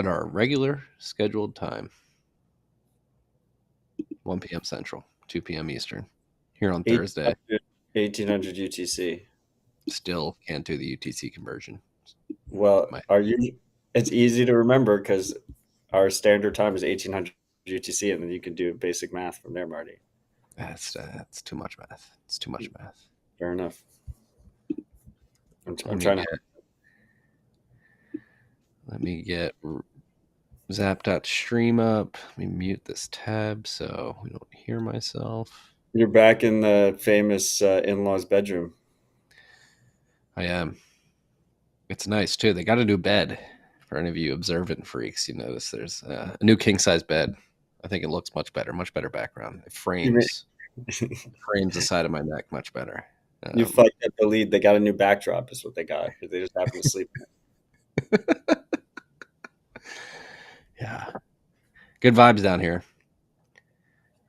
at our regular scheduled time, 1 p.m. Central, 2 p.m. Eastern, here on Thursday. 1800 UTC. Still can't do the UTC conversion. Well, it's easy to remember because our standard time is 1800 UTC, and then you can do basic math from there, Marty. That's too much math. It's too much math. Fair enough. I'm trying to. Let me get Zap.stream up. Let me mute this tab so we don't hear myself. You're back in the famous in-laws bedroom. I am. It's nice too. They got a new bed. For any of you observant freaks, you notice there's a new king size bed. I think it looks much better background. It frames the side of my neck much better. You fucked up the lead. They got a new backdrop, is what they got. They just happen to sleep. Yeah, good vibes down here.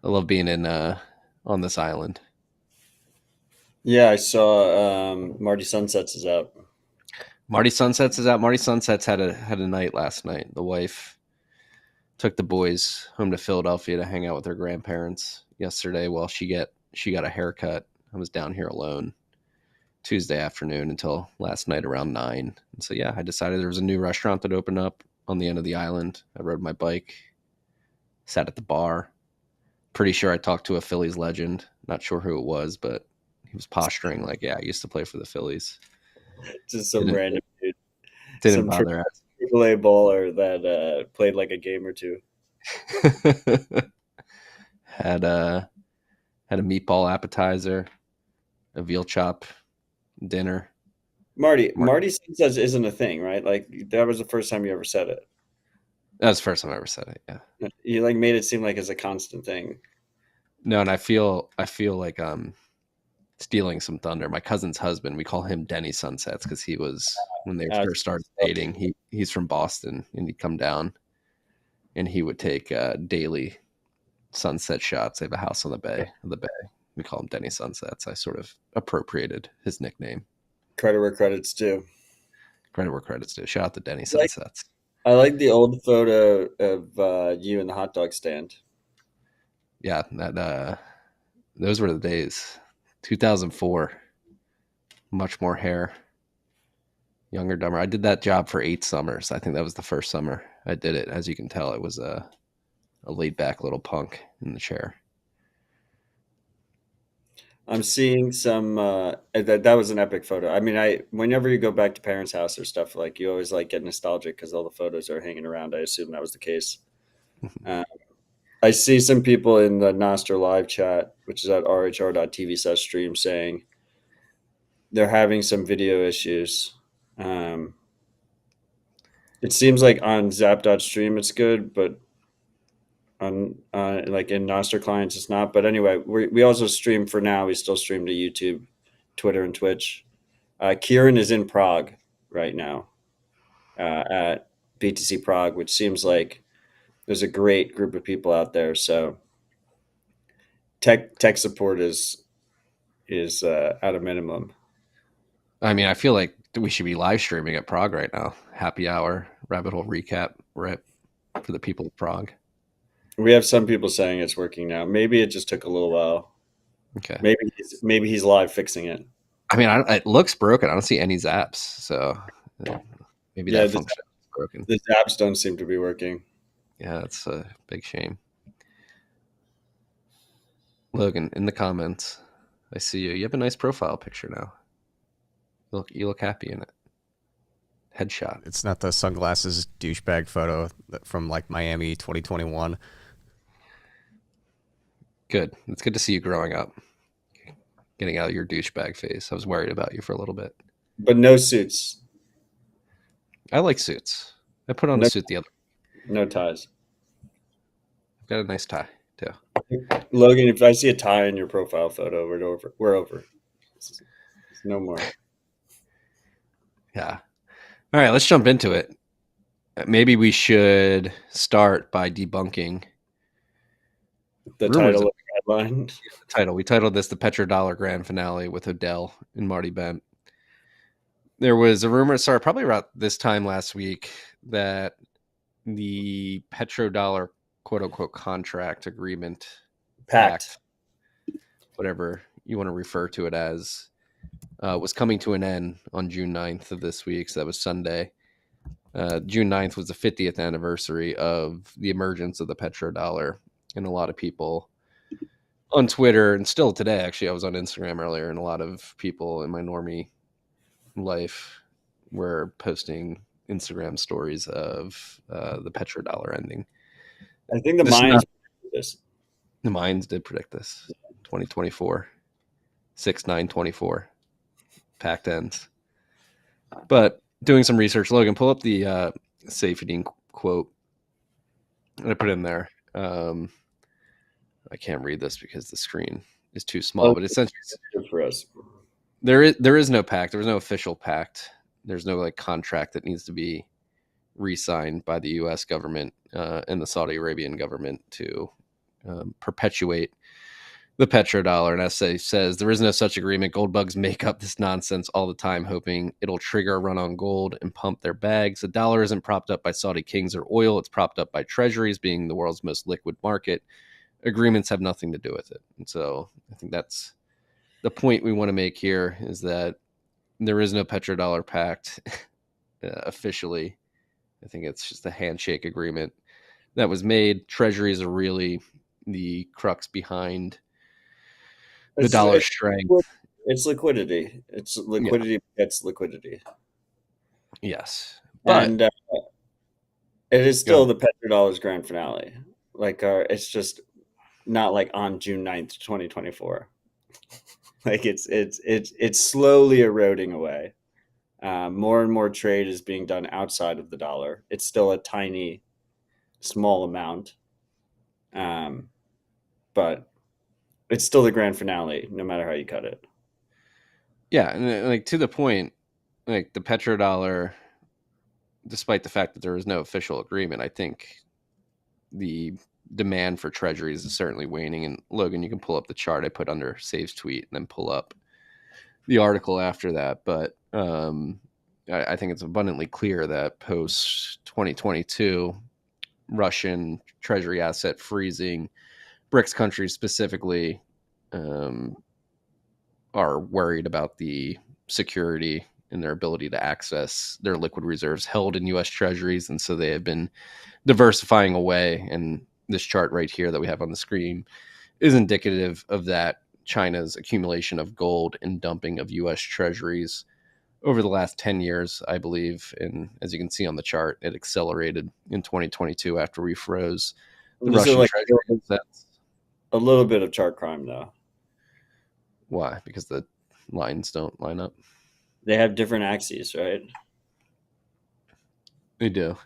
I love being in on this island. Yeah, I saw Marty Sunsets is out. Marty Sunsets is out. Marty Sunsets had a night last night. The wife took the boys home to Philadelphia to hang out with her grandparents yesterday while she got a haircut. I was down here alone Tuesday afternoon until last night around 9. And so yeah, I decided there was a new restaurant that opened up on the end of the island. I rode my bike, sat at the bar. Pretty sure I talked to a Phillies legend. Not sure who it was, but he was posturing like, yeah, I used to play for the Phillies. Just some random dude. Didn't bother us. AAA baller that played like a game or two. had a meatball appetizer, a veal chop dinner. Marty Sunsets isn't a thing, right? Like that was the first time you ever said it. That was the first time I ever said it. Yeah, you like made it seem like it's a constant thing. No, and I feel like stealing some thunder. My cousin's husband, we call him Denny Sunsets because he was when they first started dating. He's from Boston, and he'd come down, and he would take daily sunset shots. They have a house on the bay. We call him Denny Sunsets. I sort of appropriated his nickname. Credit where credit's due. Credit where credit's due. Shout out to Denny Sunsets. I like the old photo of you in the hot dog stand. Yeah, that those were the days. 2004. Much more hair. Younger, dumber. I did that job for 8 summers. I think that was the first summer I did it. As you can tell, it was a laid back little punk in the chair. I'm seeing some that was an epic photo. I mean, whenever you go back to parents' house or stuff, like you always like get nostalgic because all the photos are hanging around. I assume that was the case. I see some people in the Nostr live chat, which is at rhr.tv/stream, saying they're having some video issues. It seems like on zap.stream it's good, but on like in Nostr clients it's not. But anyway, we also stream for now. We still stream to YouTube, Twitter, and Twitch. Kieran is in Prague right now at BTC Prague, which seems like there's a great group of people out there. So tech support is at a minimum. I mean, I feel like we should be live streaming at Prague right now. Happy hour, rabbit hole recap, rip for the people of Prague. We have some people saying it's working now. Maybe it just took a little while. Okay. Maybe he's live fixing it. I mean, it looks broken. I don't see any zaps, so maybe that function is broken. The zaps don't seem to be working. Yeah, that's a big shame. Logan, in the comments, I see you. You have a nice profile picture now. You look happy in it. Headshot. It's not the sunglasses douchebag photo from like Miami 2021. Good. It's good to see you growing up. Getting out of your douchebag phase. I was worried about you for a little bit. But no suits. I like suits. I put on a suit the other. No ties. I've got a nice tie too. Logan, if I see a tie in your profile photo, we're over. It's no more. Yeah. All right, let's jump into it. Maybe we should start by debunking the title of the headline. Title. We titled this the Petrodollar Grand Finale with Odell and Marty Bent. There was a rumor, sorry, probably around this time last week, that the petrodollar quote unquote contract agreement, Pact. whatever you want to refer to it as, was coming to an end on June 9th of this week. So that was Sunday. June 9th was the 50th anniversary of the emergence of the petrodollar. And a lot of people on Twitter, and still today, actually, I was on Instagram earlier, and a lot of people in my normie life were posting Instagram stories of the petrodollar ending. I think the Mayans predicted this. The Mayans did predict this. 2024, 6/9/24, pact ends. But doing some research, Logan, pull up the safety quote. I put in there. I can't read this because the screen is too small, but essentially for us. There is no pact. There's no official pact. There's no like contract that needs to be re-signed by the U.S. government and the Saudi Arabian government to perpetuate the petrodollar. And as they says, there is no such agreement. Gold bugs make up this nonsense all the time, hoping it'll trigger a run on gold and pump their bags. The dollar isn't propped up by Saudi kings or oil. It's propped up by treasuries, being the world's most liquid market. Agreements have nothing to do with it. And so I think that's the point we want to make here, is that there is no petrodollar pact officially. I think it's just a handshake agreement that was made. Treasuries are really the crux behind the dollar's strength. It's liquidity. It's liquidity gets liquidity. Yes. But it is still the petrodollar's grand finale. Like it's just not like on June 9th, 2024. Like it's slowly eroding away. More and more trade is being done outside of the dollar. It's still a tiny, small amount, but it's still the grand finale, no matter how you cut it. Yeah, and like to the point, like the petrodollar, despite the fact that there is no official agreement, I think the demand for treasuries is certainly waning. And Logan, you can pull up the chart I put under Save's tweet and then pull up the article after that. But I think it's abundantly clear that post 2022, Russian treasury asset freezing, BRICS countries specifically are worried about the security and their ability to access their liquid reserves held in U.S. treasuries. And so they have been diversifying away. And this chart right here that we have on the screen is indicative of that. China's accumulation of gold and dumping of U.S. treasuries over the last 10 years, I believe. And as you can see on the chart, it accelerated in 2022 after we froze the Russian treasury assets. A little bit of chart crime, though. Why? Because the lines don't line up. They have different axes, right? They do.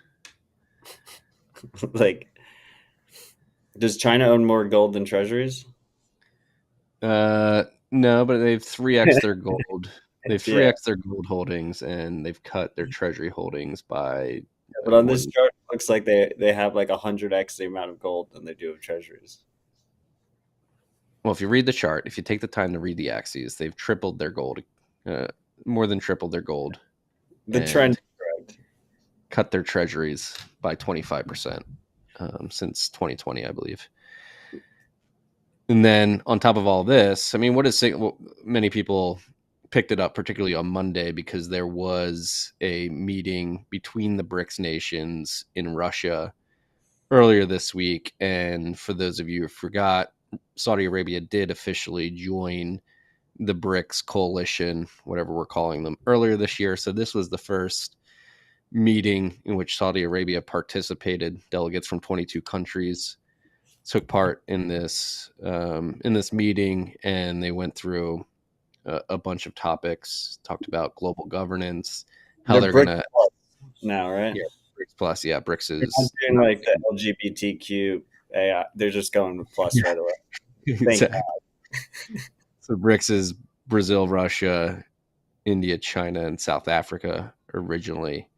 Like, does China own more gold than treasuries? No, but they've 3x their gold. They've 3x their gold holdings, and they've cut their treasury holdings by. But on this chart, it looks like they have like 100x the amount of gold than they do of treasuries. Well, if you read the chart, if you take the time to read the axes, they've tripled their gold, more than tripled their gold. The trend is correct. Cut their treasuries by 25% since 2020, I believe. And then on top of all this, I mean, many people picked it up, particularly on Monday, because there was a meeting between the BRICS nations in Russia earlier this week. And for those of you who forgot, Saudi Arabia did officially join the BRICS coalition, whatever we're calling them, earlier this year. So this was the first meeting in which Saudi Arabia participated. Delegates from 22 countries took part in this meeting, and they went through a bunch of topics. Talked about global governance, how they're going to now, right? Yeah, BRICS Plus. Yeah, BRICS is doing like the LGBTQ. They're just going with plus right away. Exactly. So BRICS is Brazil, Russia, India, China, and South Africa originally,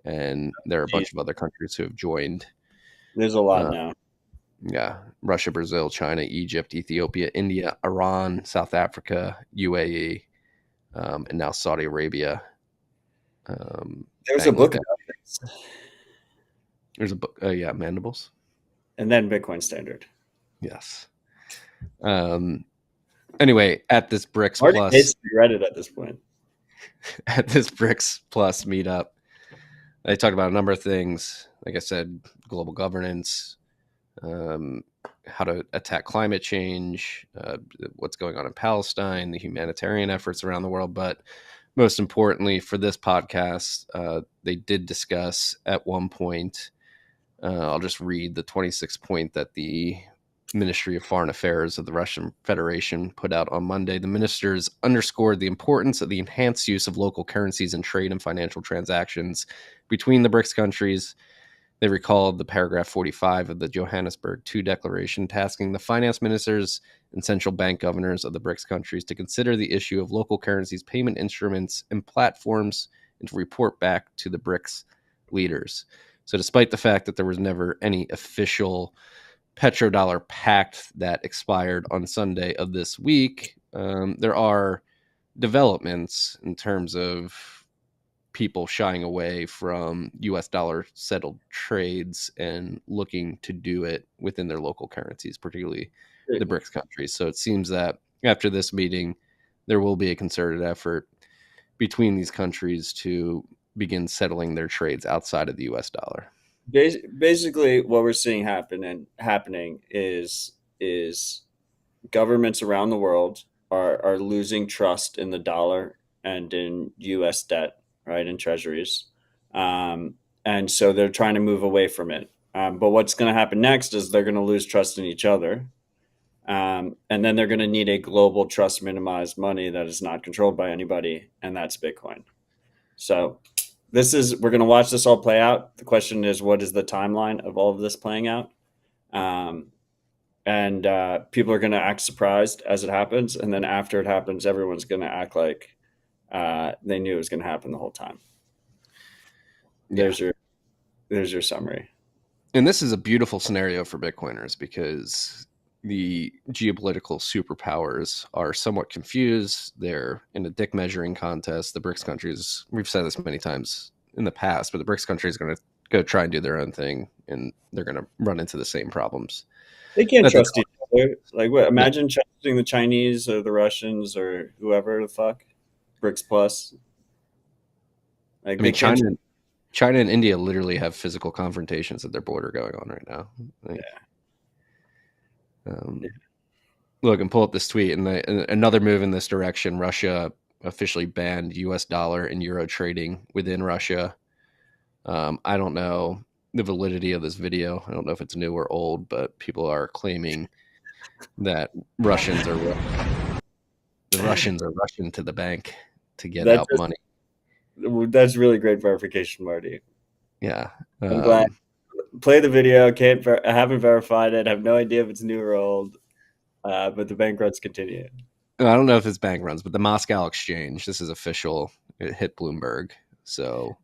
and there are a bunch of other countries who have joined. There's a lot now. Yeah, Russia, Brazil, China, Egypt, Ethiopia, India, Iran, South Africa, UAE, and now Saudi Arabia. There's a book. There's a book. Yeah, Mandibles. And then Bitcoin Standard. Yes. Anyway, at this BRICS Marty Plus, hates to be Reddit at this point. at this BRICS Plus meetup, they talked about a number of things. Like I said, global governance, how to attack climate change, what's going on in Palestine, the humanitarian efforts around the world. But most importantly, for this podcast, they did discuss at one point. I'll just read the 26th point that the Ministry of Foreign Affairs of the Russian Federation put out on Monday. The ministers underscored the importance of the enhanced use of local currencies in trade and financial transactions between the BRICS countries. They recalled the paragraph 45 of the Johannesburg II Declaration, tasking the finance ministers and central bank governors of the BRICS countries to consider the issue of local currencies, payment instruments, and platforms, and to report back to the BRICS leaders. So, despite the fact that there was never any official Petrodollar pact that expired on Sunday of this week, there are developments in terms of people shying away from US dollar settled trades and looking to do it within their local currencies, particularly the BRICS countries. So it seems that after this meeting, there will be a concerted effort between these countries to begin settling their trades outside of the US dollar. Basically, what we're seeing happening is governments around the world are losing trust in the dollar and in U.S. debt, right, in treasuries, and so they're trying to move away from it. But what's going to happen next is they're going to lose trust in each other, and then they're going to need a global trust minimized money that is not controlled by anybody, and that's Bitcoin. So we're going to watch this all play out. The question is, what is the timeline of all of this playing out? And people are going to act surprised as it happens, and then after it happens, everyone's going to act like they knew it was going to happen the whole time. There's your summary. And this is a beautiful scenario for Bitcoiners because the geopolitical superpowers are somewhat confused. They're in a dick measuring contest. The BRICS countries, we've said this many times in the past, but the BRICS countries are going to go try and do their own thing, and they're going to run into the same problems. They can't trust each other. Like, what? Imagine trusting the Chinese or the Russians or whoever the fuck. BRICS Plus. Like, I mean, China and India literally have physical confrontations at their border going on right now. Like, look, and pull up this tweet. And another move in this direction, Russia officially banned US dollar and euro trading within Russia. I don't know the validity of this video. I don't know if it's new or old, but people are claiming that the Russians are rushing to the bank to get out money. That's really great verification, Marty. Yeah. I'm glad. Play the video. I haven't verified it. I have no idea if it's new or old, but the bank runs continue. I don't know if it's bank runs, but the Moscow exchange, this is official. It hit Bloomberg. So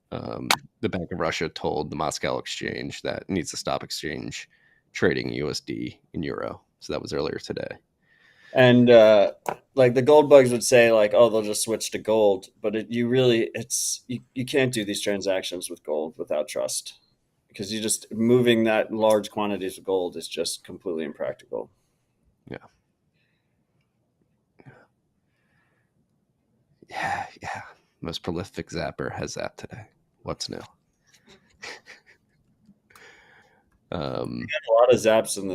the Bank of Russia told the Moscow exchange that it needs to stop exchange trading USD in euro. So that was earlier today. And like the gold bugs would say, like, oh, they'll just switch to gold, but you can't do these transactions with gold without trust, because you just moving that large quantities of gold is just completely impractical. Yeah. Most prolific zapper has that today. What's new? We got a lot of zaps in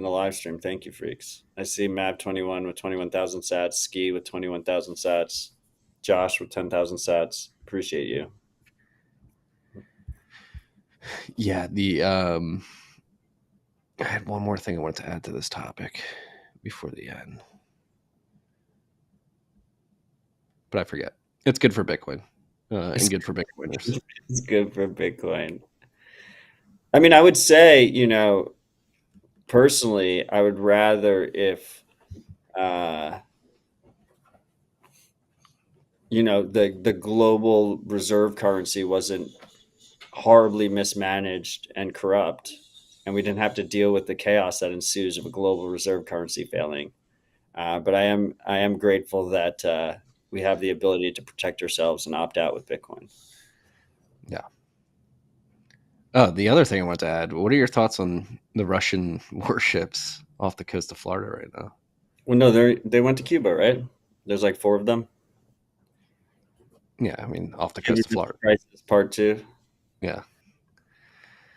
the live stream. Thank you, freaks. I see Mab21 with 21,000 sats, Ski with 21,000 sats, Josh with 10,000 sats. Appreciate you. Yeah, I had one more thing I wanted to add to this topic before the end, but I forget. It's good for Bitcoin and good for Bitcoiners. It's good for Bitcoin. I mean, I would say, personally, I would rather if, the global reserve currency wasn't horribly mismanaged and corrupt, and we didn't have to deal with the chaos that ensues of a global reserve currency failing. But I am grateful that we have the ability to protect ourselves and opt out with Bitcoin. Yeah. Oh, the other thing I want to add, what are your thoughts on the Russian warships off the coast of Florida right now? Well, no, they went to Cuba, right? There's like 4 of them. Yeah, I mean, off the coast of Energy Florida. crisis part 2. Yeah.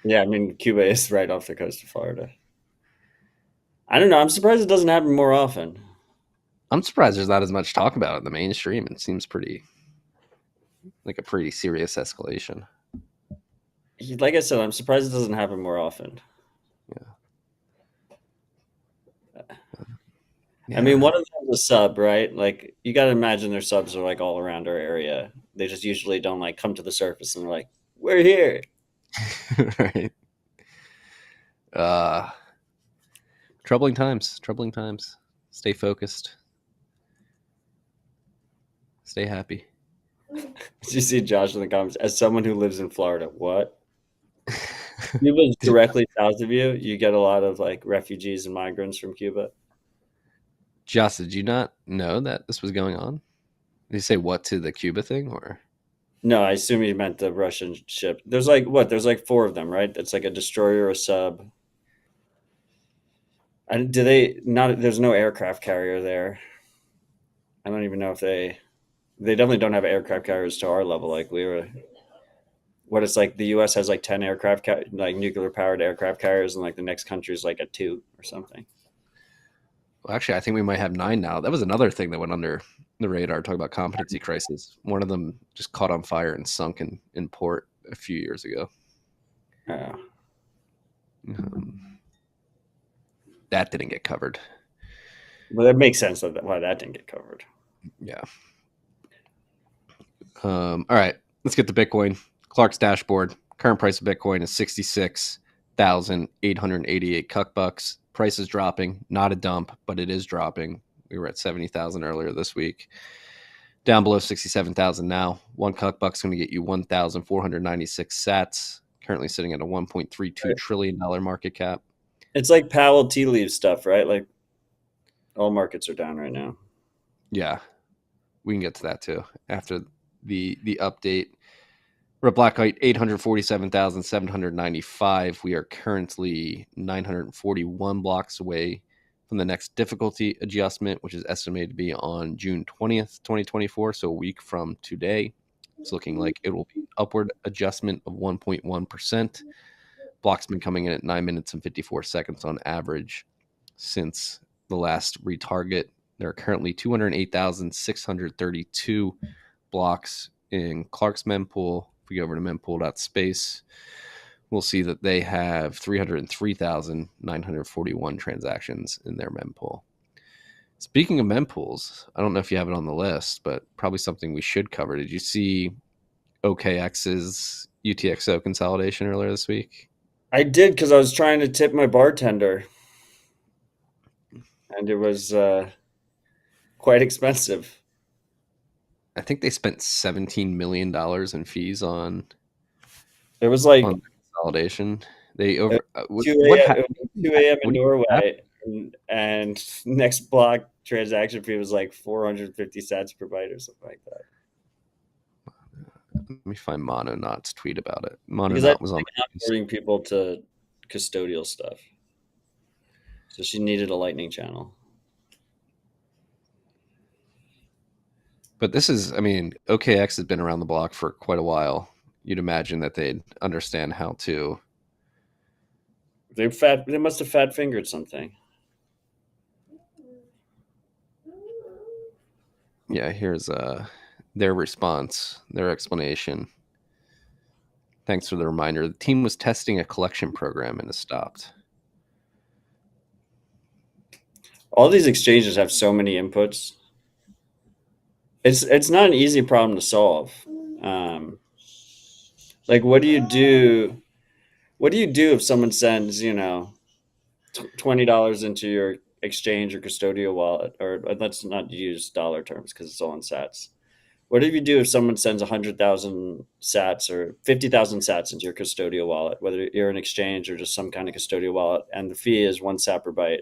Yeah, I mean Cuba is right off the coast of Florida. I don't know. I'm surprised it doesn't happen more often. I'm surprised there's not as much talk about it in the mainstream. It seems pretty like a pretty serious escalation. Like I said, I'm surprised it doesn't happen more often. I mean, Yeah. one of them is a sub, right? Like you got to imagine their subs are like all around our area. They just usually don't like come to the surface and like, we're here. Right. Uh troubling times. Troubling times. Stay focused. Stay happy. Did you see Josh in the comments? As someone who lives in Florida, what? Cuba's directly south of you. You get a lot of like refugees and migrants from Cuba. Joss, did you not know that this was going on? Did you say what to the Cuba thing or? No, I assume you meant the Russian ship. There's like what? There's like 4 of them, right? It's like a destroyer, a sub. And do they not? There's no aircraft carrier there. I don't even know if they definitely don't have aircraft carriers to our level. Like we were, what it's like the U.S. has like 10 like nuclear powered aircraft carriers, and like the next country is like a 2 or something. Well, actually, I think we might have 9 now. That was another thing that went under the radar. Talk about competency crisis. One of them just caught on fire and sunk in port a few years ago. Uh, Um, that didn't get covered. but that makes sense why that didn't get covered. Yeah. All right, let's get to Bitcoin. Clark's dashboard. Current price of Bitcoin is 66,888 cuck bucks. Price is dropping. Not a dump, but it is dropping. We were at 70,000 earlier this week. Down below 67,000 now. One cuck buck's going to get you 1,496 sats. Currently sitting at a $1.32 trillion market cap. It's like Powell tea leaf stuff, right? Like all markets are down right now. Yeah, we can get to that too after the update. We're at black height 847,795. We are currently 941 blocks away from the next difficulty adjustment, which is estimated to be on June 20th, 2024. So a week from today. It's looking like it will be an upward adjustment of 1.1%. Blocks been coming in at 9 minutes and 54 seconds on average since the last retarget. There are currently 208,632 blocks in Clark's mempool. If we go over to mempool.space, we'll see that they have 303,941 transactions in their mempool. Speaking of mempools, I don't know if you have it on the list, but probably something we should cover. Did you see OKX's UTXO consolidation earlier this week? I did because I was trying to tip my bartender, and it was quite expensive. I think they spent $17 million in fees on It was like consolidation. They over what 2 what, a.m. ha- It was 2 a.m. in what do you have? Norway, and next block transaction fee was like 450 cents per byte or something like that. Let me find Mononot's tweet about it. Because I Mononot was on. onboarding people to custodial stuff, so she needed a Lightning channel. But this is, I mean, OKX has been around the block for quite a while. You'd imagine that they'd understand how to. They must have fat fingered something. Yeah, here's their response, their explanation. Thanks for the reminder. The team was testing a collection program and it stopped. All these exchanges have so many inputs. It's not an easy problem to solve. Like, what do you do? What do you do if someone sends $20 into your exchange or custodial wallet? Or let's not use dollar terms because it's all in sats. What do you do if someone sends 100,000 sats or 50,000 sats into your custodial wallet, whether you're an exchange or just some kind of custodial wallet, and the fee is 1 sat per byte?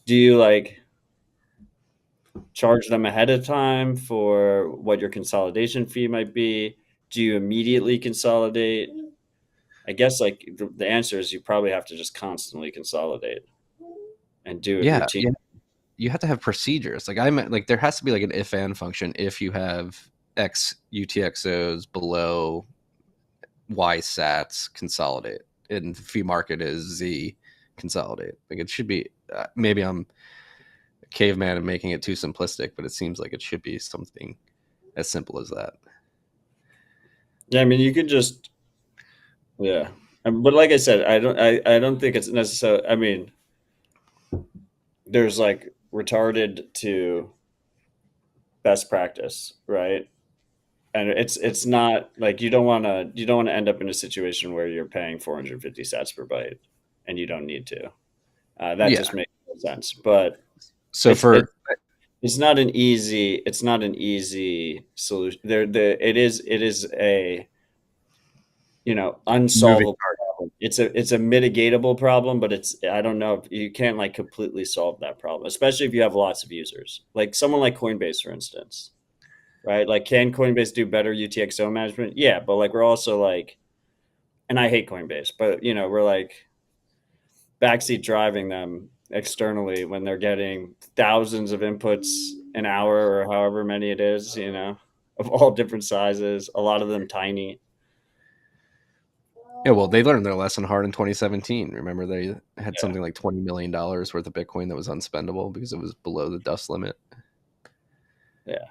Do you like charge them ahead of time for what your consolidation fee might be? Do you immediately consolidate? I guess like the answer is you probably have to just constantly consolidate and do it Yeah, routine. yeah. You have to have procedures. Like I meant, like there has to be like an if and function. If you have X UTXOs below Y sats, consolidate. And the fee market is Z, consolidate. Like it should be. Maybe I'm a caveman and making it too simplistic, but it seems like it should be something as simple as that. Yeah, I mean, you could just, yeah. But like I said, I don't think it's necessary. I mean, there's like retarded to best practice, right? And it's not like you don't want to end up in a situation where you're paying 450 sats per byte and you don't need to. That Yeah. just makes no sense. But So it's for it's not an easy solution. It is a moving unsolvable problem. It's a mitigatable problem, but I don't know if you can't like completely solve that problem, especially if you have lots of users. Like someone like Coinbase, for instance, right? Like, can Coinbase do better UTXO management? Yeah, but like we're also like, and I hate Coinbase, but we're like backseat driving them externally when they're getting thousands of inputs an hour or however many it is, of all different sizes, a lot of them tiny. Yeah, well, they learned their lesson hard in 2017. Remember, they had something like $20 million worth of Bitcoin that was unspendable because it was below the dust limit. Yeah.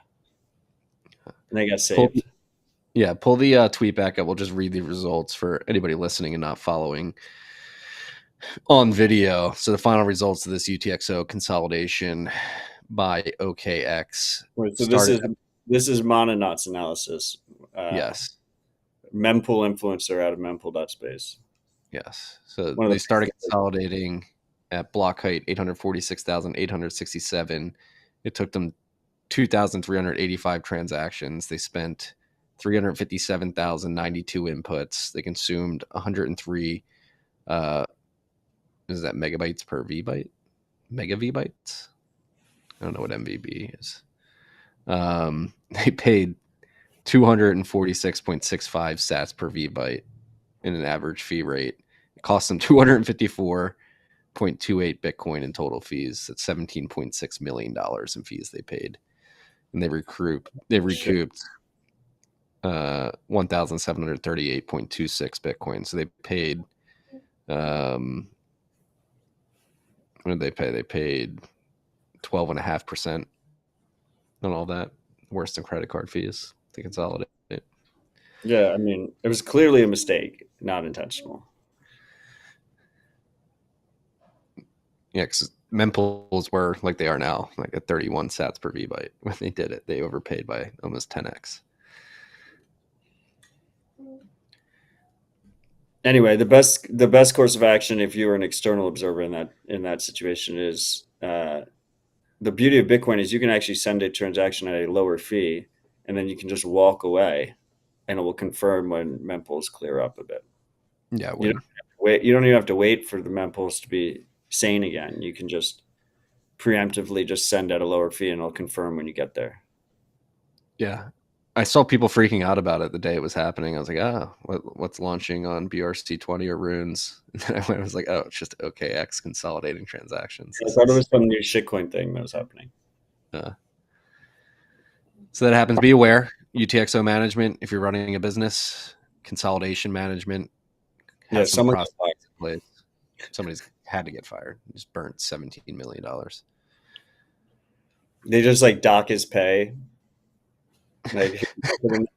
And they got Pull, saved. pull the tweet back up. We'll just read the results for anybody listening and not following on video. So the final results of this UTXO consolidation by OKX Right, so started. this is Mononauts analysis. Yes. Mempool influencer out of mempool.space. Yes. So One of they the started consolidating at block height 846,867. It took them 2,385 transactions. They spent 357,092 inputs. They consumed 103 is that megabytes per V byte? Mega V bytes? I don't know what MVB is. They paid 246.65 sats per V byte in an average fee rate. It cost them 254.28 Bitcoin in total fees. That's $17.6 million in fees they paid. And they recouped 1,738.26 Bitcoin. So they paid what did they pay? They paid 12.5% on all that. Worse than credit card fees to consolidate. Yeah, I mean, it was clearly a mistake, not intentional. Yeah, because mempools were like they are now, like at 31 sats per V byte. When they did it, they overpaid by almost 10x. Anyway, the best course of action if you're an external observer in that situation is the beauty of Bitcoin is you can actually send a transaction at a lower fee, and then you can just walk away, and it will confirm when mempools clear up a bit. Yeah, You don't have to wait. You don't even have to wait for the mempools to be sane again. You can just preemptively just send at a lower fee, and it'll confirm when you get there. yeah. I saw people freaking out about it the day it was happening. I was like, oh, what's launching on BRC20 or Runes? And then I was like, oh, it's just OKX consolidating transactions. I thought it was some new shitcoin thing that was happening. So that happens. Be aware. UTXO management, if you're running a business, consolidation management has some process in place. Somebody's had to get fired. Just burnt $17 million. They just like dock his pay. Like,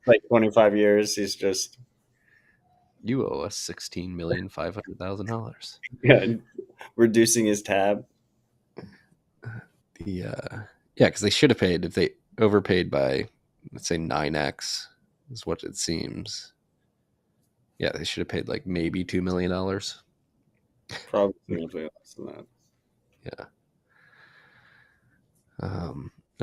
like 25 years, he's just You owe us $16,500,000. reducing his tab. Because they should have paid if they overpaid by, let's say 9x is what it seems. Yeah, they should have paid like maybe $2 million. Probably significantly less than that. Yeah. All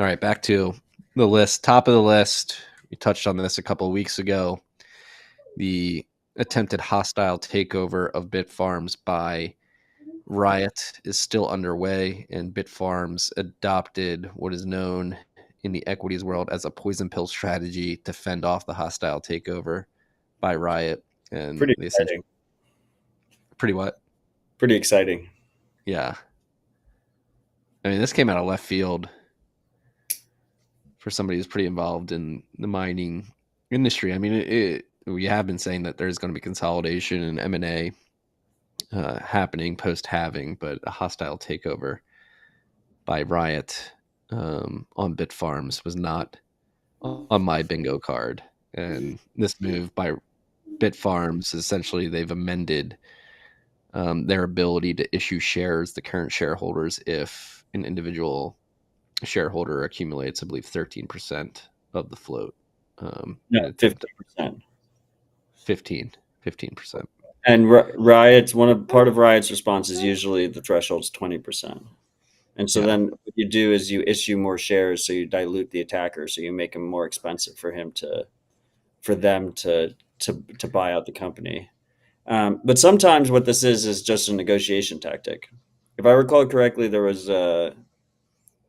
right, back to the list. Top of the list. We touched on this a couple of weeks ago. The attempted hostile takeover of Bitfarms by Riot is still underway, and Bitfarms adopted what is known in the equities world as a poison pill strategy to fend off the hostile takeover by Riot. And Pretty they exciting. Pretty what? Pretty exciting. Yeah. I mean, this came out of left field for somebody who's pretty involved in the mining industry. I mean, we have been saying that there's going to be consolidation and M&A happening post-halving, but a hostile takeover by Riot on Bitfarms was not on my bingo card. And this move by Bitfarms, essentially, they've amended their ability to issue shares to current shareholders if an individual shareholder accumulates, I believe, 13% of the float. No, 50%. 15%. And Riot's part of Riot's response is usually the threshold's 20%. And so then what you do is you issue more shares, so you dilute the attacker, so you make them more expensive for them to buy out the company. But sometimes what this is just a negotiation tactic. If I recall correctly, there was the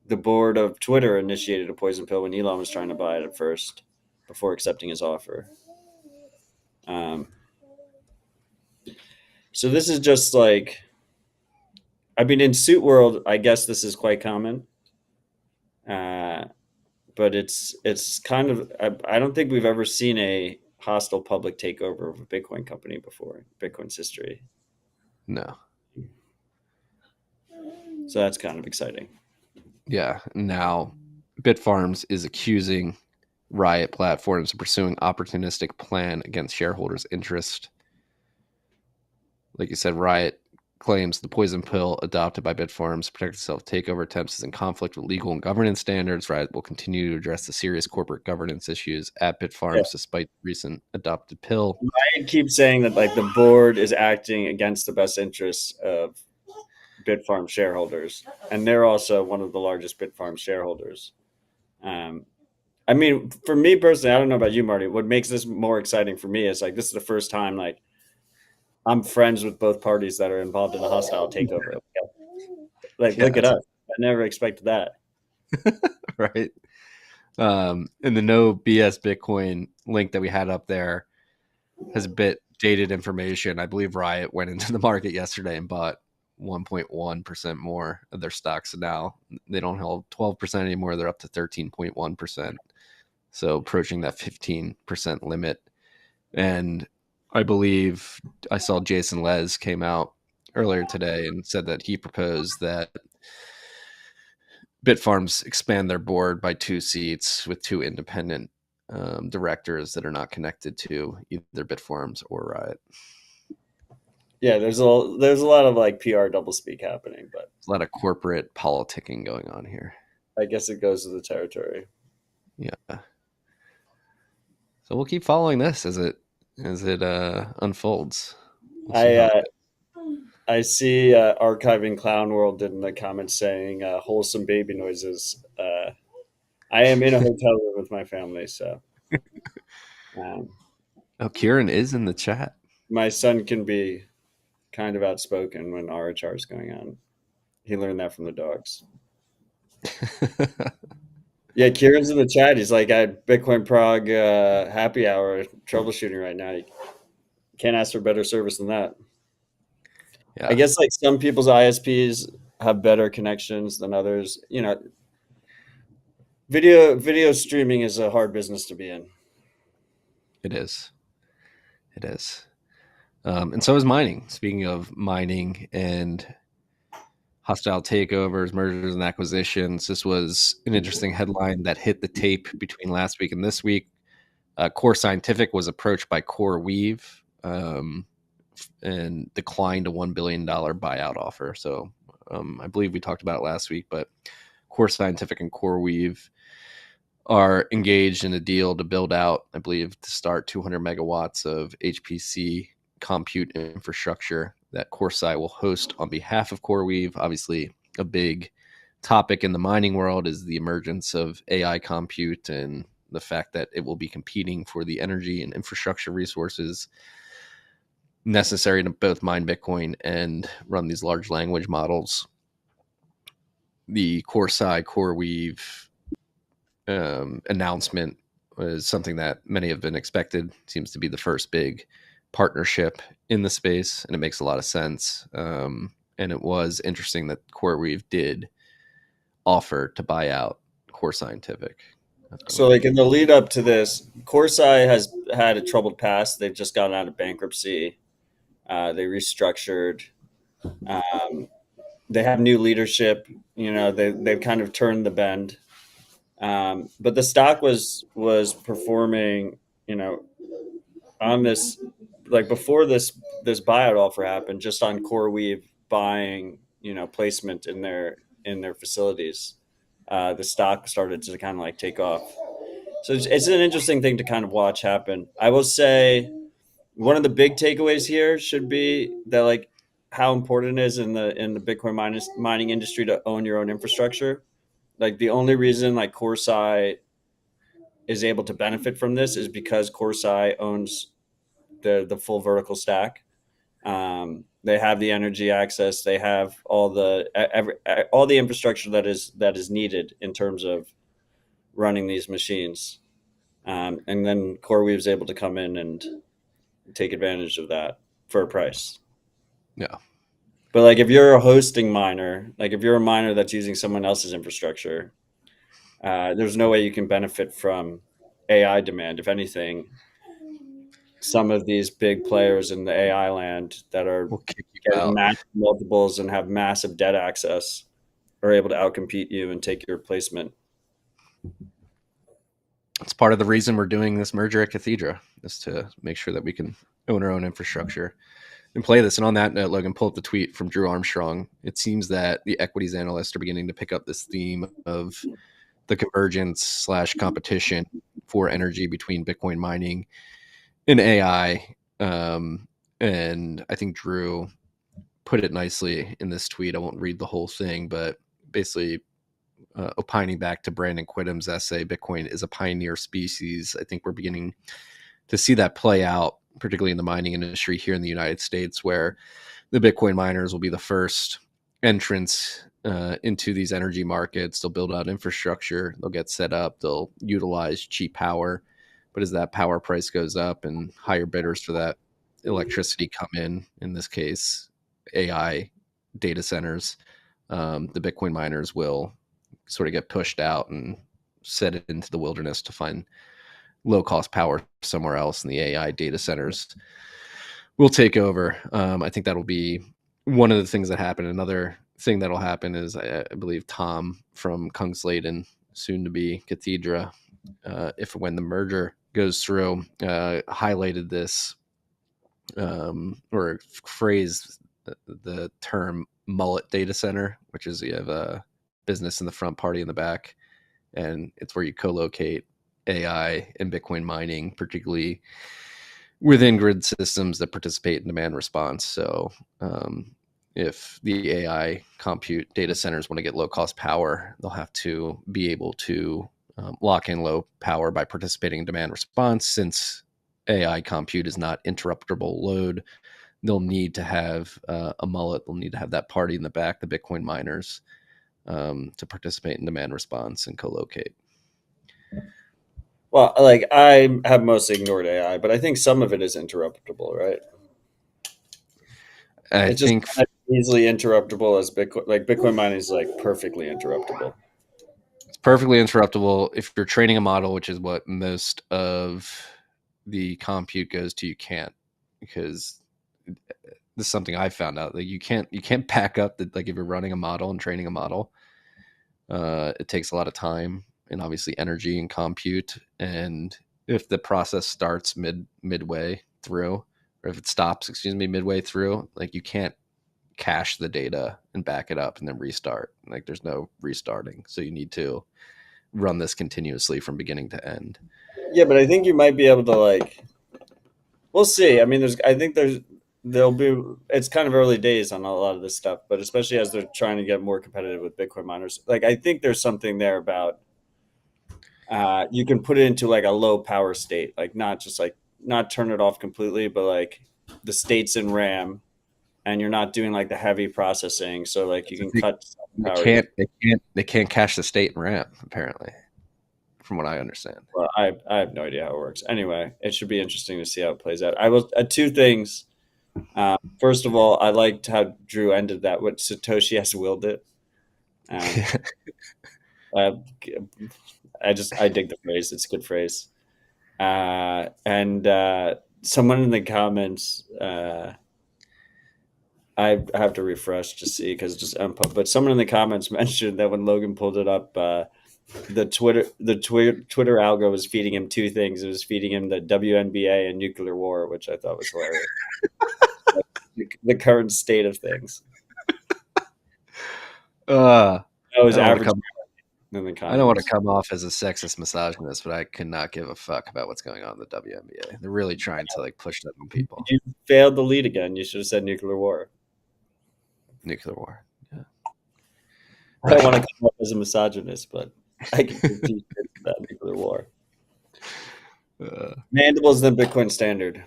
board of Twitter initiated a poison pill when Elon was trying to buy it at first, before accepting his offer. So this is just like, I mean, in suit world, I guess this is quite common. But it's kind of, I don't think we've ever seen a hostile public takeover of a Bitcoin company before in Bitcoin's history. No. So that's kind of exciting. Yeah. Now, Bitfarms is accusing Riot Platforms of pursuing opportunistic plan against shareholders' interest. Like you said, Riot claims the poison pill adopted by Bitfarms to protect itself takeover attempts is in conflict with legal and governance standards. Riot will continue to address the serious corporate governance issues at Bitfarms despite the recent adopted pill. Riot keeps saying that like the board is acting against the best interests of Bitfarms shareholders, and they're also one of the largest Bitfarms shareholders. I mean, for me personally, I don't know about you, Marty. What makes this more exciting for me is like this is the first time like I'm friends with both parties that are involved in a hostile takeover. Look at us. I never expected that. Right. And the no BS Bitcoin link that we had up there has a bit dated information. I believe Riot went into the market yesterday and bought 1.1% more of their stocks. So now they don't hold 12% anymore. They're up to 13.1%. So approaching that 15% limit. And I believe I saw Jason Les came out earlier today and said that he proposed that Bitfarms expand their board by 2 seats with 2 independent directors that are not connected to either Bitfarms or Riot. Yeah, there's a lot of like PR doublespeak happening, but There's a lot of corporate politicking going on here. I guess it goes to the territory. Yeah. So we'll keep following this as it unfolds. I see archiving Clown World did in the comments saying wholesome baby noises. I am in a hotel room with my family, so Kieran is in the chat. My son can be kind of outspoken when RHR is going on. He learned that from the dogs. Yeah, Kieran's in the chat. He's like, at Bitcoin Prague happy hour troubleshooting right now. You can't ask for better service than that. Yeah. I guess like some people's ISPs have better connections than others. You know, video streaming is a hard business to be in. It is. And so is mining. Speaking of mining and hostile takeovers, mergers, and acquisitions, this was an interesting headline that hit the tape between last week and this week. Core Scientific was approached by CoreWeave and declined a $1 billion buyout offer. So I believe we talked about it last week, but Core Scientific and CoreWeave are engaged in a deal to build out, I believe, to start 200 megawatts of HPC compute infrastructure that CoreSci will host on behalf of CoreWeave. Obviously, a big topic in the mining world is the emergence of AI compute and the fact that it will be competing for the energy and infrastructure resources necessary to both mine Bitcoin and run these large language models. The CoreSci, CoreWeave announcement was something that many have been expected. Seems to be the first big partnership in the space, and it makes a lot of sense. And it was interesting that CoreWeave did offer to buy out Core Scientific. So, like in the lead up to this, CoreSci has had a troubled past. They've just gotten out of bankruptcy. They restructured. Um, they have new leadership. They've kind of turned the bend. But the stock was performing, on this, like before this buyout offer happened, just on CoreWeave buying, placement in their facilities. The stock started to kind of like take off. So it's an interesting thing to kind of watch happen. I will say one of the big takeaways here should be that like how important it is in the Bitcoin mining industry to own your own infrastructure. Like the only reason like CoreSci is able to benefit from this is because CoreSci owns the full vertical stack. They have the energy access. They have all the infrastructure that is needed in terms of running these machines. And then CoreWeave is able to come in and take advantage of that for a price. Yeah. But like if you're a hosting miner, like if you're a miner that's using someone else's infrastructure, there's no way you can benefit from AI demand. If anything, some of these big players in the AI land that are We'll kick you getting out. massive multiples and have massive debt access are able to outcompete you and take your placement. It's part of the reason we're doing this merger at Cathedra, is to make sure that we can own our own infrastructure and play this. And on that note, Logan, pull up the tweet from Drew Armstrong. It seems that the equities analysts are beginning to pick up this theme of the convergence / competition for energy between Bitcoin mining and AI. And I think Drew put it nicely in this tweet. I won't read the whole thing, but basically opining back to Brandon Quittam's essay, Bitcoin is a pioneer species. I think we're beginning to see that play out, particularly in the mining industry here in the United States, where the Bitcoin miners will be the first entrants into these energy markets. They'll build out infrastructure, they'll get set up, they'll utilize cheap power. But as that power price goes up and higher bidders for that electricity come in this case, AI data centers, the Bitcoin miners will sort of get pushed out and set it into the wilderness to find low cost power somewhere else, and the AI data centers will take over. I think that'll be one of the things that happen. Another thing that'll happen is I believe Tom from Kungsleden, soon to be Cathedra, if when the merger goes through, highlighted this or phrased the term mullet data center, which is you have a business in the front, party in the back, and it's where you co-locate AI and Bitcoin mining, particularly within grid systems that participate in demand response. So if the AI compute data centers want to get low cost power, they'll have to be able to lock in low power by participating in demand response. Since AI compute is not interruptible load, they'll need to have a mullet. They'll need to have that party in the back, the Bitcoin miners, to participate in demand response and co-locate. Well, like I have mostly ignored AI, but I think some of it is interruptible, right? It's just not as easily interruptible as Bitcoin. Like Bitcoin mining is like perfectly interruptible. It's perfectly interruptible. If you're training a model, which is what most of the compute goes to, you can't, because this is something I found out that you can't back up that. Like if you're running a model and training a model, it takes a lot of time and obviously energy and compute. And if the process starts midway through, or if it stops, midway through, like you can't cache the data and back it up and then restart. Like there's no restarting. So you need to run this continuously from beginning to end. Yeah, but I think you might be able to like. We'll see. I mean, there'll be. It's kind of early days on a lot of this stuff, but especially as they're trying to get more competitive with Bitcoin miners, like I think there's something there about. You can put it into like a low power state, like not turn it off completely, but like the states in RAM, and you're not doing like the heavy processing, so like you can cut power. They can't cache the state in RAM apparently from what I understand. Well, I have no idea how it works. Anyway, it should be interesting to see how it plays out. I will two things. First of all, I liked how Drew ended that with Satoshi has willed it. Uh, I dig the phrase. It's a good phrase. And someone in the comments, I have to refresh to see because just unpub. But someone in the comments mentioned that when Logan pulled it up, the Twitter algo was feeding him two things. It was feeding him the WNBA and nuclear war, which I thought was hilarious. The current state of things. I was don't wanna average. I don't want to come off as a sexist misogynist, but I cannot give a fuck about what's going on in the WNBA. They're really trying to like push that on people. You failed the lead again. You should have said nuclear war. Nuclear war. Yeah. I don't want to come off as a misogynist, but I can critique that nuclear war. Mandibles than Bitcoin standard.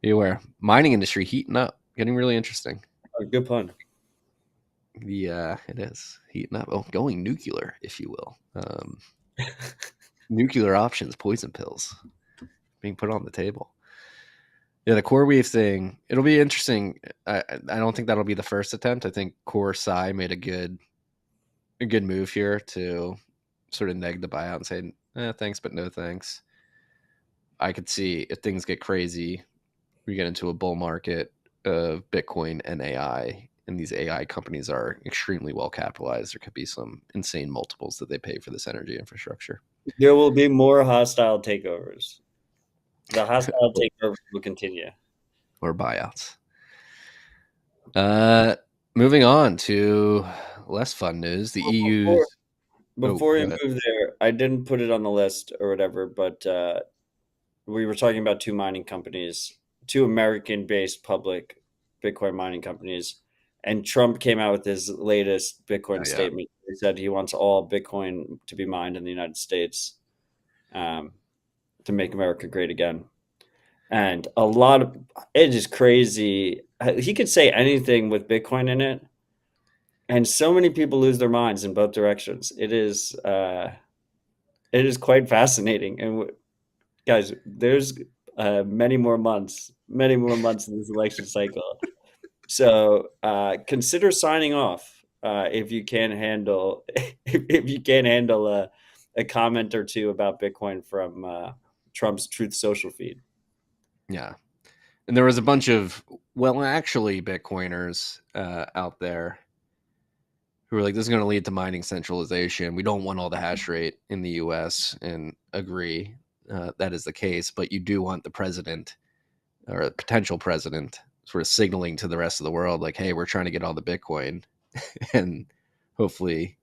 Be aware. Mining industry heating up, getting really interesting. Oh, good pun. Yeah, it is heating up. Oh, going nuclear, if you will. Nuclear options, poison pills being put on the table. Yeah, the CoreWeave thing, it'll be interesting. I don't think that'll be the first attempt. I think CoreSci made a good move here to sort of neg the buyout and say, thanks, but no thanks. I could see if things get crazy, we get into a bull market of Bitcoin and AI, and these AI companies are extremely well capitalized. There could be some insane multiples that they pay for this energy infrastructure. There will be more hostile takeovers. The hostile takeover will continue. Or buyouts. Moving on to less fun news. The EU's... Before we move there, I didn't put it on the list or whatever, but we were talking about two mining companies, two American-based public Bitcoin mining companies, and Trump came out with his latest Bitcoin statement. He said he wants all Bitcoin to be mined in the United States to make America great again. And it is crazy. He could say anything with Bitcoin in it. And so many people lose their minds in both directions. It is quite fascinating. And guys, there's many more months in this election cycle. So consider signing off if you can handle a comment or two about Bitcoin from Trump's Truth Social feed. Yeah. And there was a bunch of, actually Bitcoiners out there who were like, this is going to lead to mining centralization. We don't want all the hash rate in the US, and agree that is the case. But you do want the president or a potential president sort of signaling to the rest of the world, like, hey, we're trying to get all the Bitcoin. And hopefully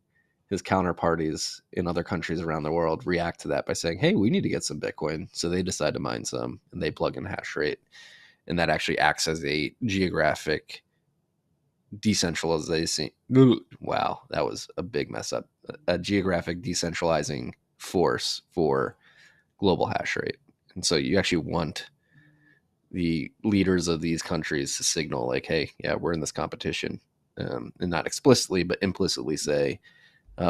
his counterparties in other countries around the world react to that by saying, hey, we need to get some Bitcoin. So they decide to mine some and they plug in hash rate. And that actually acts as a geographic decentralization. Wow, that was a big mess up. A geographic decentralizing force for global hash rate. And so you actually want the leaders of these countries to signal like, hey, yeah, we're in this competition. And not explicitly, but implicitly say,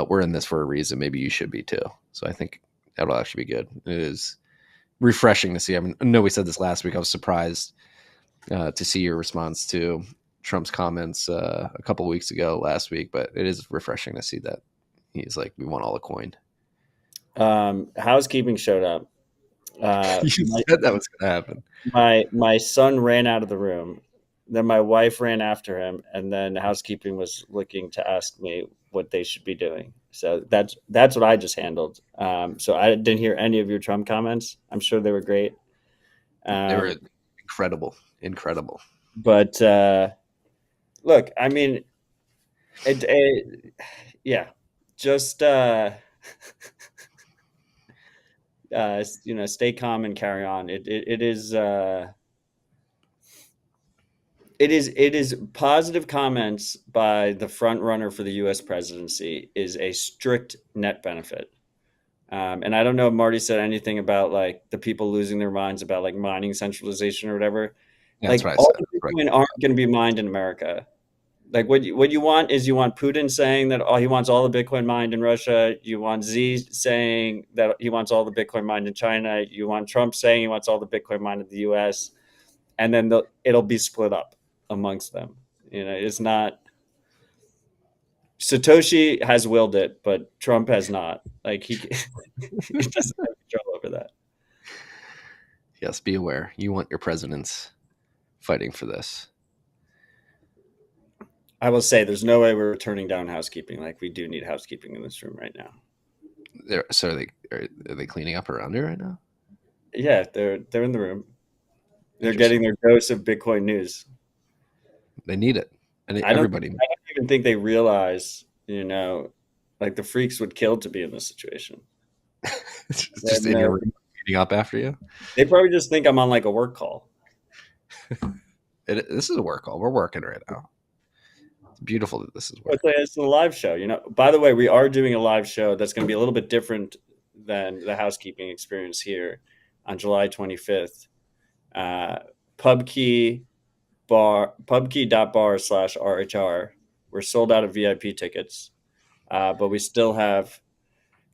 we're in this for a reason. Maybe you should be too. So I think that'll actually be good. It is refreshing to see. I mean, I know we said this last week. I was surprised to see your response to Trump's comments a couple of weeks ago last week, but it is refreshing to see that he's like, we want all the coin. Housekeeping showed up. You said that was going to happen. My son ran out of the room. Then my wife ran after him, and then housekeeping was looking to ask me what they should be doing. So that's what I just handled. So I didn't hear any of your Trump comments. I'm sure they were great. They were incredible. But look, I mean, just stay calm and carry on. It is positive comments by the front runner for the U.S. presidency is a strict net benefit. And I don't know if Marty said anything about like the people losing their minds about like mining centralization or whatever. Yeah, like that's what all I said. Bitcoin aren't going to be mined in America. Like what you want is you want Putin saying that he wants all the Bitcoin mined in Russia. You want Z saying that he wants all the Bitcoin mined in China. You want Trump saying he wants all the Bitcoin mined in the U.S. And then it'll be split up amongst them. It's not. Satoshi has willed it, but Trump has not. Like he doesn't have control over that. Yes, be aware. You want your presidents fighting for this. I will say there's no way we're turning down housekeeping. Like we do need housekeeping in this room right now. So are they cleaning up around here right now? Yeah, they're in the room. They're getting their dose of Bitcoin news. They need it. And I don't even think they realize, like the freaks would kill to be in this situation. Just in your room cleaning up after you? They probably just think I'm on like a work call. This is a work call. We're working right now. It's beautiful that this is work. It's a live show. By the way, we are doing a live show that's going to be a little bit different than the housekeeping experience here on July 25th. pubkey.bar/RHR. We're sold out of VIP tickets, but we still have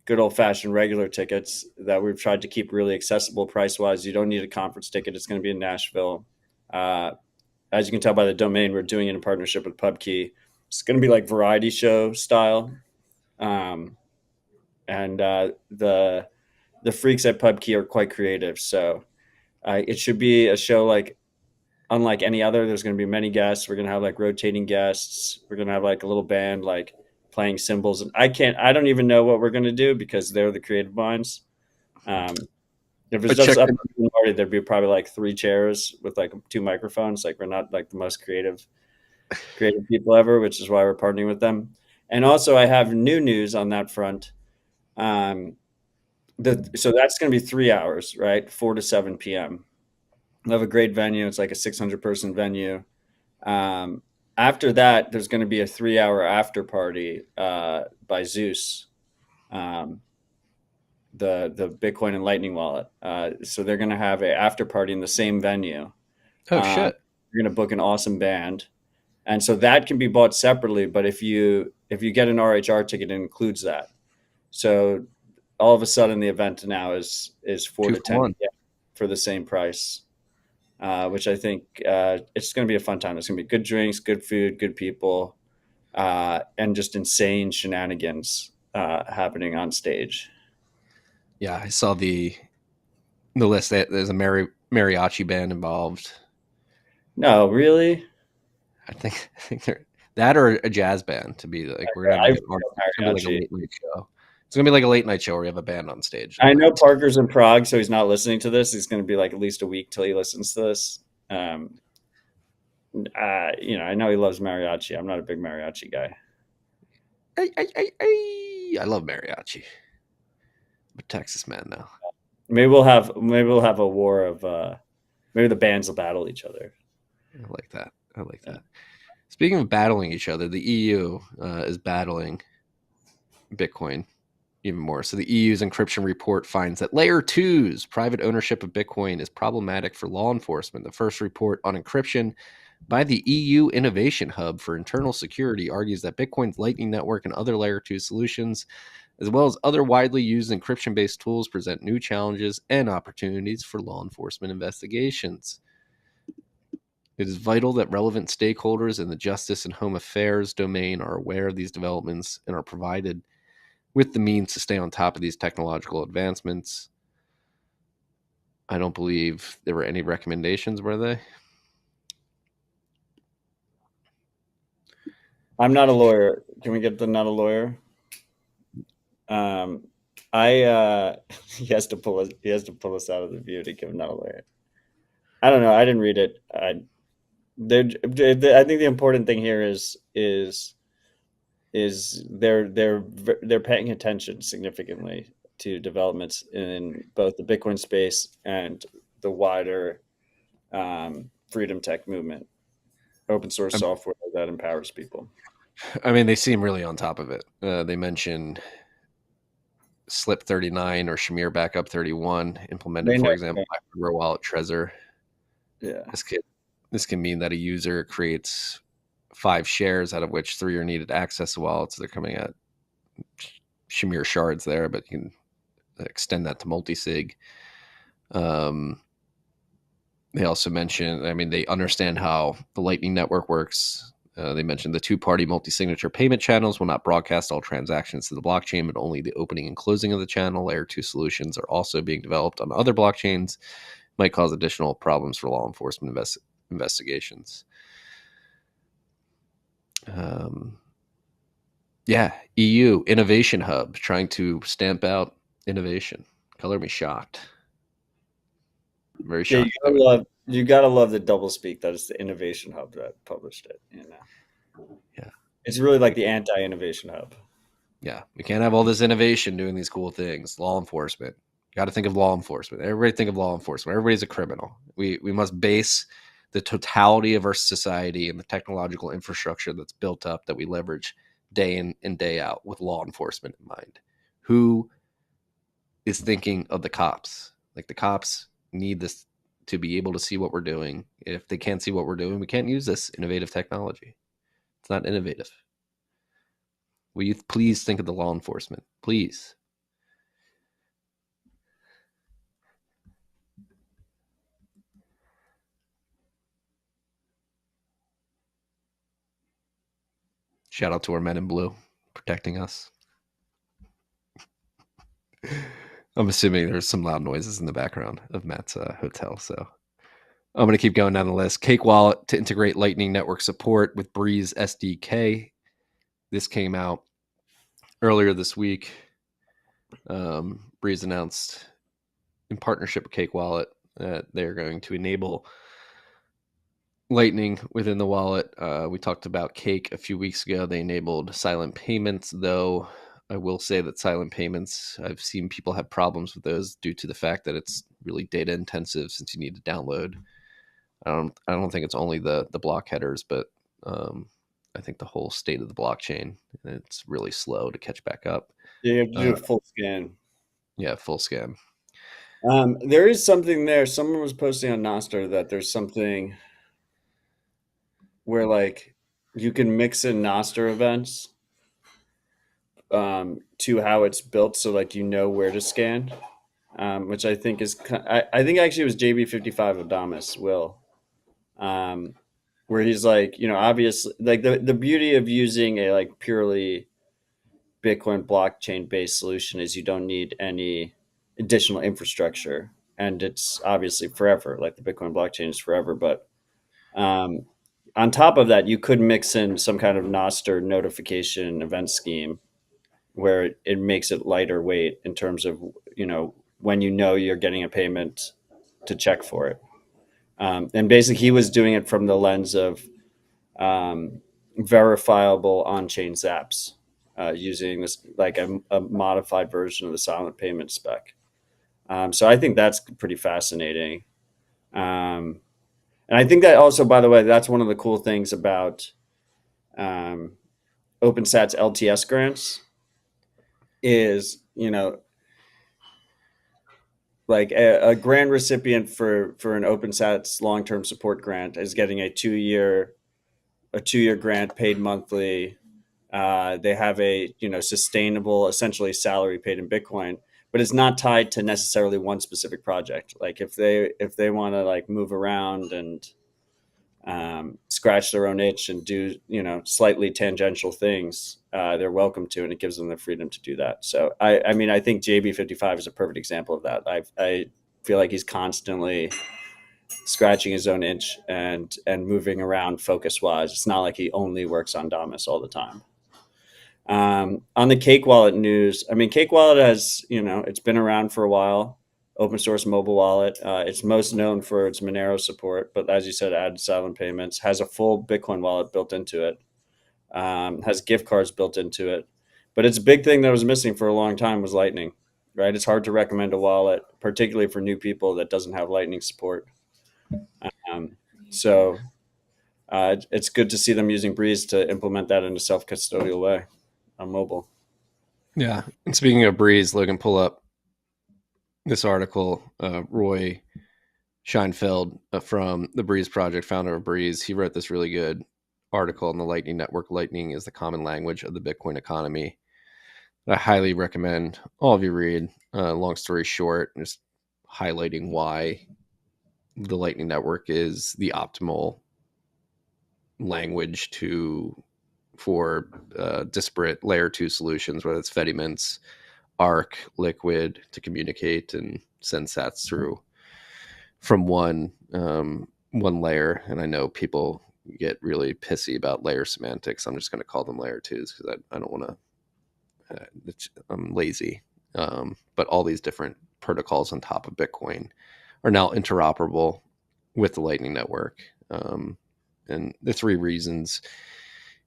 good old-fashioned regular tickets that we've tried to keep really accessible price-wise. You don't need a conference ticket. It's going to be in Nashville. As you can tell by the domain, we're doing it in partnership with PubKey. It's going to be like variety show style. And the freaks at PubKey are quite creative. So it should be a show like unlike any other. There's going to be many guests. We're going to have like rotating guests. We're going to have like a little band like playing cymbals. And I don't even know what we're going to do because they're the creative minds. If it's just up to Marty, there'd be probably like 3 chairs with like 2 microphones. Like we're not like the most creative people ever, which is why we're partnering with them. And also I have new news on that front. So that's going to be 3 hours, right? 4 to 7 p.m. We have a great venue. It's like a 600 person venue. After that, there's going to be a 3-hour after party by Zeus. The Bitcoin and Lightning wallet. So they're going to have an after party in the same venue. Oh, shit. You're going to book an awesome band. And so that can be bought separately. But if you get an RHR ticket, it includes that. So all of a sudden the event now is 4 to 10 for the same price, which I think it's going to be a fun time. It's going to be good drinks, good food, good people, and just insane shenanigans happening on stage. Yeah, I saw the list. There's a mariachi band involved. No, really? I think they're that or a jazz band to be like we're gonna have like a late night show. It's gonna be like a late night show where we have a band on stage. I know Parker's in Prague, so he's not listening to this. He's gonna be like at least a week till he listens to this. I know he loves mariachi. I'm not a big mariachi guy. I love mariachi. I'm a Texas man now. Maybe we'll have a war of maybe the bands will battle each other. I like that. Speaking of battling each other, the EU is battling Bitcoin even more. So the EU's encryption report finds that layer 2's private ownership of Bitcoin is problematic for law enforcement. The first report on encryption by the EU Innovation Hub for Internal Security argues that Bitcoin's Lightning Network and other layer 2 solutions, as well as other widely used encryption-based tools, present new challenges and opportunities for law enforcement investigations. It is vital that relevant stakeholders in the justice and home affairs domain are aware of these developments and are provided with the means to stay on top of these technological advancements. I don't believe there were any recommendations, were they? I'm not a lawyer. Can we get the not a lawyer? He has to pull us out of the view to give not a lawyer. I don't know. I didn't read it. I think the important thing here is they're paying attention significantly to developments in both the Bitcoin space and the wider freedom tech movement, open source software that empowers people. I mean, they seem really on top of it. They mentioned Slip 39 or Shamir Backup 31 implemented, for example, by hardware wallet Trezor. Yeah. This can mean that a user creates 5 shares, out of which 3 are needed to access the wallet. So they're coming at Shamir shards there, but you can extend that to multi-sig. They also mentioned, they understand how the Lightning Network works. They mentioned the 2-party multi-signature payment channels will not broadcast all transactions to the blockchain, but only the opening and closing of the channel. Layer 2 solutions are also being developed on other blockchains. Might cause additional problems for law enforcement investigations. EU Innovation Hub trying to stamp out innovation. Color me shocked. Very shocked. You gotta love the doublespeak that is the Innovation Hub that published it. Yeah, it's really like the anti-innovation hub. Yeah, we can't have all this innovation doing these cool things. Law enforcement. Got to think of law enforcement. Everybody think of law enforcement. Everybody's a criminal. We must base the totality of our society and the technological infrastructure that's built up that we leverage day in and day out with law enforcement in mind. Who is thinking of the cops? Like, the cops need this to be able to see what we're doing. If they can't see what we're doing, we can't use this innovative technology. It's not innovative. Will you please think of the law enforcement? Please. Shout out to our men in blue protecting us. I'm assuming there's some loud noises in the background of Matt's hotel, so I'm going to keep going down the list. Cake Wallet to integrate Lightning Network support with Breez SDK. This came out earlier this week. Breez announced in partnership with Cake Wallet that they're going to enable Lightning within the wallet. We talked about Cake a few weeks ago. They enabled silent payments, though I will say that silent payments, I've seen people have problems with those due to the fact that it's really data intensive since you need to download. I don't think it's only the block headers, but I think the whole state of the blockchain, it's really slow to catch back up. Yeah, you have to do a full scan. Yeah, full scan. There is something there. Someone was posting on Nostr that there's something where like you can mix in Nostr events to how it's built, so like where to scan, which I think is I think actually it was JB55 Adamas Will, where he's like, obviously, like the beauty of using a like purely Bitcoin blockchain based solution is you don't need any additional infrastructure, and it's obviously forever. Like the Bitcoin blockchain is forever, but on top of that, you could mix in some kind of Nostr notification event scheme where it makes it lighter weight in terms of when you're getting a payment to check for it. And basically, he was doing it from the lens of verifiable on-chain zaps, using this like a modified version of the silent payment spec. So I think that's pretty fascinating. And I think that also, by the way, that's one of the cool things about OpenSat's LTS grants is, like a grant recipient for an OpenSat's long-term support grant is getting a two-year grant paid monthly. They have a sustainable, essentially salary paid in Bitcoin, but it's not tied to necessarily one specific project. Like if they want to like move around and scratch their own itch and do slightly tangential things, they're welcome to, and it gives them the freedom to do that. So I think JB55 is a perfect example of that. I feel like he's constantly scratching his own itch and moving around focus wise. It's not like he only works on Damus all the time. On the Cake Wallet news, Cake Wallet has, it's been around for a while. Open source mobile wallet. It's most known for its Monero support, but as you said, added silent payments, has a full Bitcoin wallet built into it, has gift cards built into it. But its big thing that was missing for a long time was Lightning, right? It's hard to recommend a wallet, particularly for new people, that doesn't have Lightning support. So it's good to see them using Breez to implement that in a self-custodial way on mobile. Yeah. And speaking of Breez, Logan, pull up this article. Roy Scheinfeld from the Breez project, founder of Breez, he wrote this really good article on the Lightning Network. Lightning is the common language of the Bitcoin economy. I highly recommend all of you read. Long story short, just highlighting why the Lightning Network is the optimal language for disparate layer 2 solutions, whether it's Fedimints, Arc, Liquid, to communicate and send sats through from one layer. And I know people get really pissy about layer semantics. I'm just going to call them layer 2s because I don't want to. I'm lazy. But all these different protocols on top of Bitcoin are now interoperable with the Lightning Network. And the 3 reasons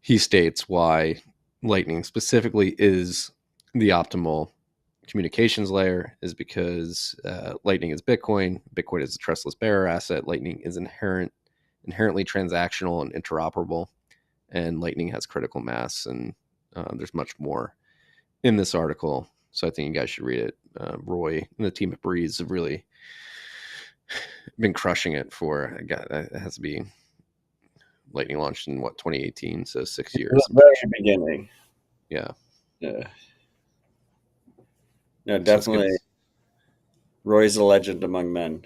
he states why Lightning specifically is the optimal communications layer is because Lightning is Bitcoin. Bitcoin is a trustless bearer asset. Lightning is inherently transactional and interoperable. And Lightning has critical mass. And there's much more in this article. So I think you guys should read it. Roy and the team at Breez have really been crushing it for, it has to be Lightning launched in 2018, so 6 years. The very beginning. Yeah. No, definitely. So Roy's a legend among men.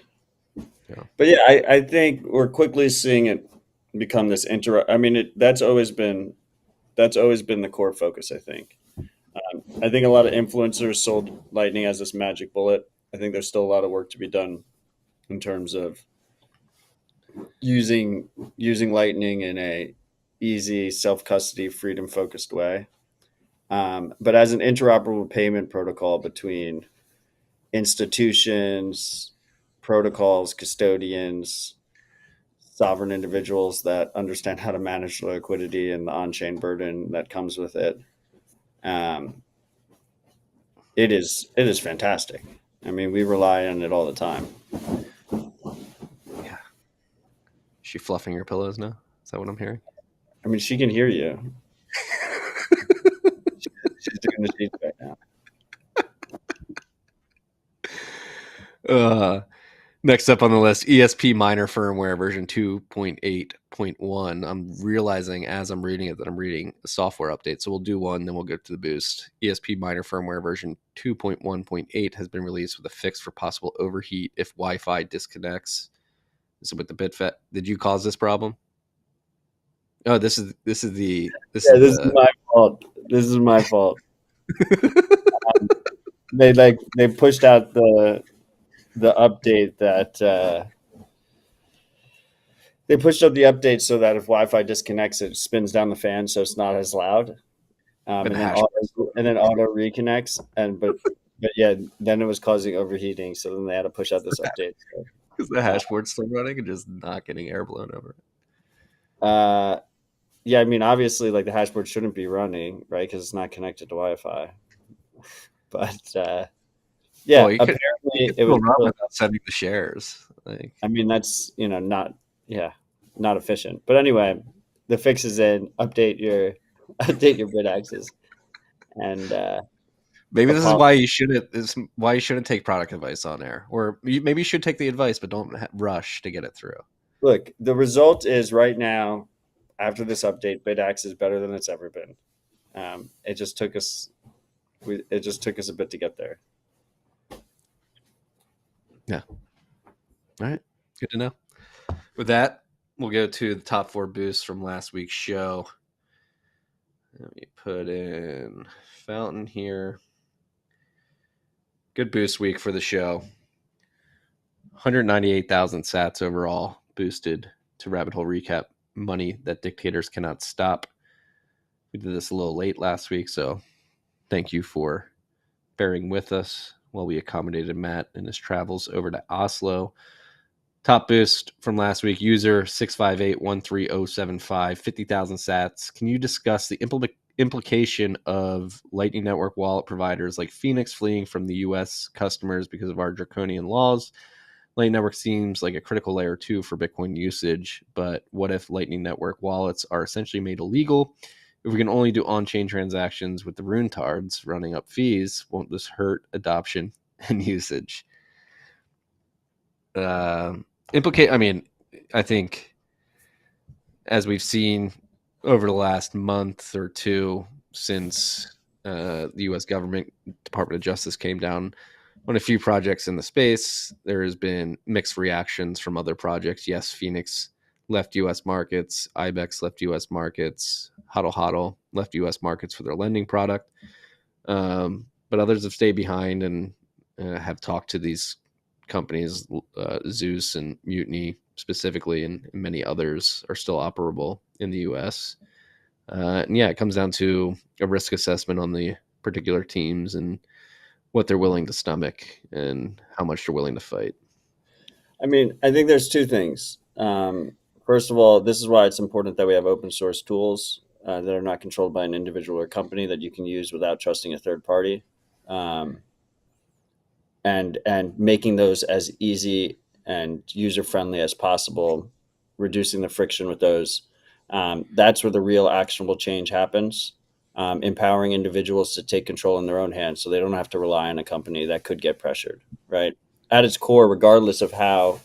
Yeah. But yeah, I think we're quickly seeing it become this I mean, that's always been the core focus, I think. I think a lot of influencers sold Lightning as this magic bullet. I think there's still a lot of work to be done in terms of using Lightning in a easy, self-custody, freedom-focused way. But as an interoperable payment protocol between institutions, protocols, custodians, sovereign individuals that understand how to manage the liquidity and the on-chain burden that comes with it, it is fantastic. I mean, we rely on it all the time. Yeah. Is she fluffing your pillows now? Is that what I'm hearing? I mean, she can hear you. She's doing the sheets right now. Next up on the list, ESP Miner firmware version 2.8.1. I'm realizing as I'm reading it that I'm reading a software update. So we'll do one, then we'll go to the boost. ESP Miner firmware version 2.1.8 has been released with a fix for possible overheat if Wi-Fi disconnects. This is with the BitFet. Did you cause this problem? Oh, this is my fault. This is my fault. They pushed out the update that they pushed up the update so that if Wi-Fi disconnects, it spins down the fan, so it's not as loud, and then auto reconnects. But yeah, then it was causing overheating, so then they had to push out this update because the hashboard's still running and just not getting air blown over it. Yeah, I mean, obviously, like the hashboard shouldn't be running, right? Because it's not connected to Wi-Fi. But yeah, well, apparently it was without sending the shares. Like, I mean, that's not efficient. But anyway, the fix is in. Update your bitaxes, and maybe this is why you shouldn't take product advice on air, or maybe you should take the advice, but don't rush to get it through. Look, the result is right now, after this update, bitax is better than it's ever been. It just took us a bit to get there. Yeah. All right. Good to know. With that, we'll go to the top 4 boosts from last week's show. Let me put in Fountain here. Good boost week for the show. 198,000 sats overall boosted to Rabbit Hole Recap. Money that dictators cannot stop. We did this a little late last week, so thank you for bearing with us while we accommodated Matt in his travels over to Oslo. Top boost from last week, user 658-13075, 50,000 sats. Can you discuss the implication of Lightning Network wallet providers like Phoenix fleeing from the U.S. customers because of our draconian laws? Lightning Network seems like a critical layer 2 for Bitcoin usage, but what if Lightning Network wallets are essentially made illegal? If we can only do on-chain transactions with the Runetards running up fees, won't this hurt adoption and usage? I mean, I think as we've seen over the last month or two since the U.S. government Department of Justice came down on a few projects in the space. There has been mixed reactions from other projects. Yes, Phoenix left U.S. markets. Ibex left U.S. markets. Huddle Hodl left U.S. markets for their lending product. But others have stayed behind and have talked to these companies. Zeus and Mutiny specifically, and many others are still operable in the U.S. And yeah, it comes down to a risk assessment on the particular teams and what they're willing to stomach and how much they're willing to fight. I mean, I think there's two things. First of all, this is why it's important that we have open source tools that are not controlled by an individual or company that you can use without trusting a third party, and making those as easy and user friendly as possible, reducing the friction with those. That's where the real actionable change happens. Empowering individuals to take control in their own hands so they don't have to rely on a company that could get pressured, right? At its core, regardless of how,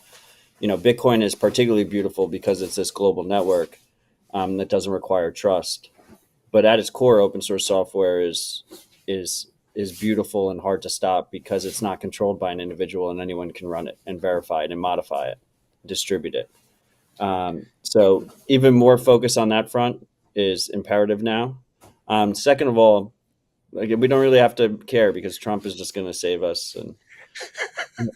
Bitcoin is particularly beautiful because it's this global network that doesn't require trust. But at its core, open source software is beautiful and hard to stop because it's not controlled by an individual and anyone can run it and verify it and modify it, distribute it. So even more focus on that front is imperative now. Second of all, we don't really have to care because Trump is just going to save us and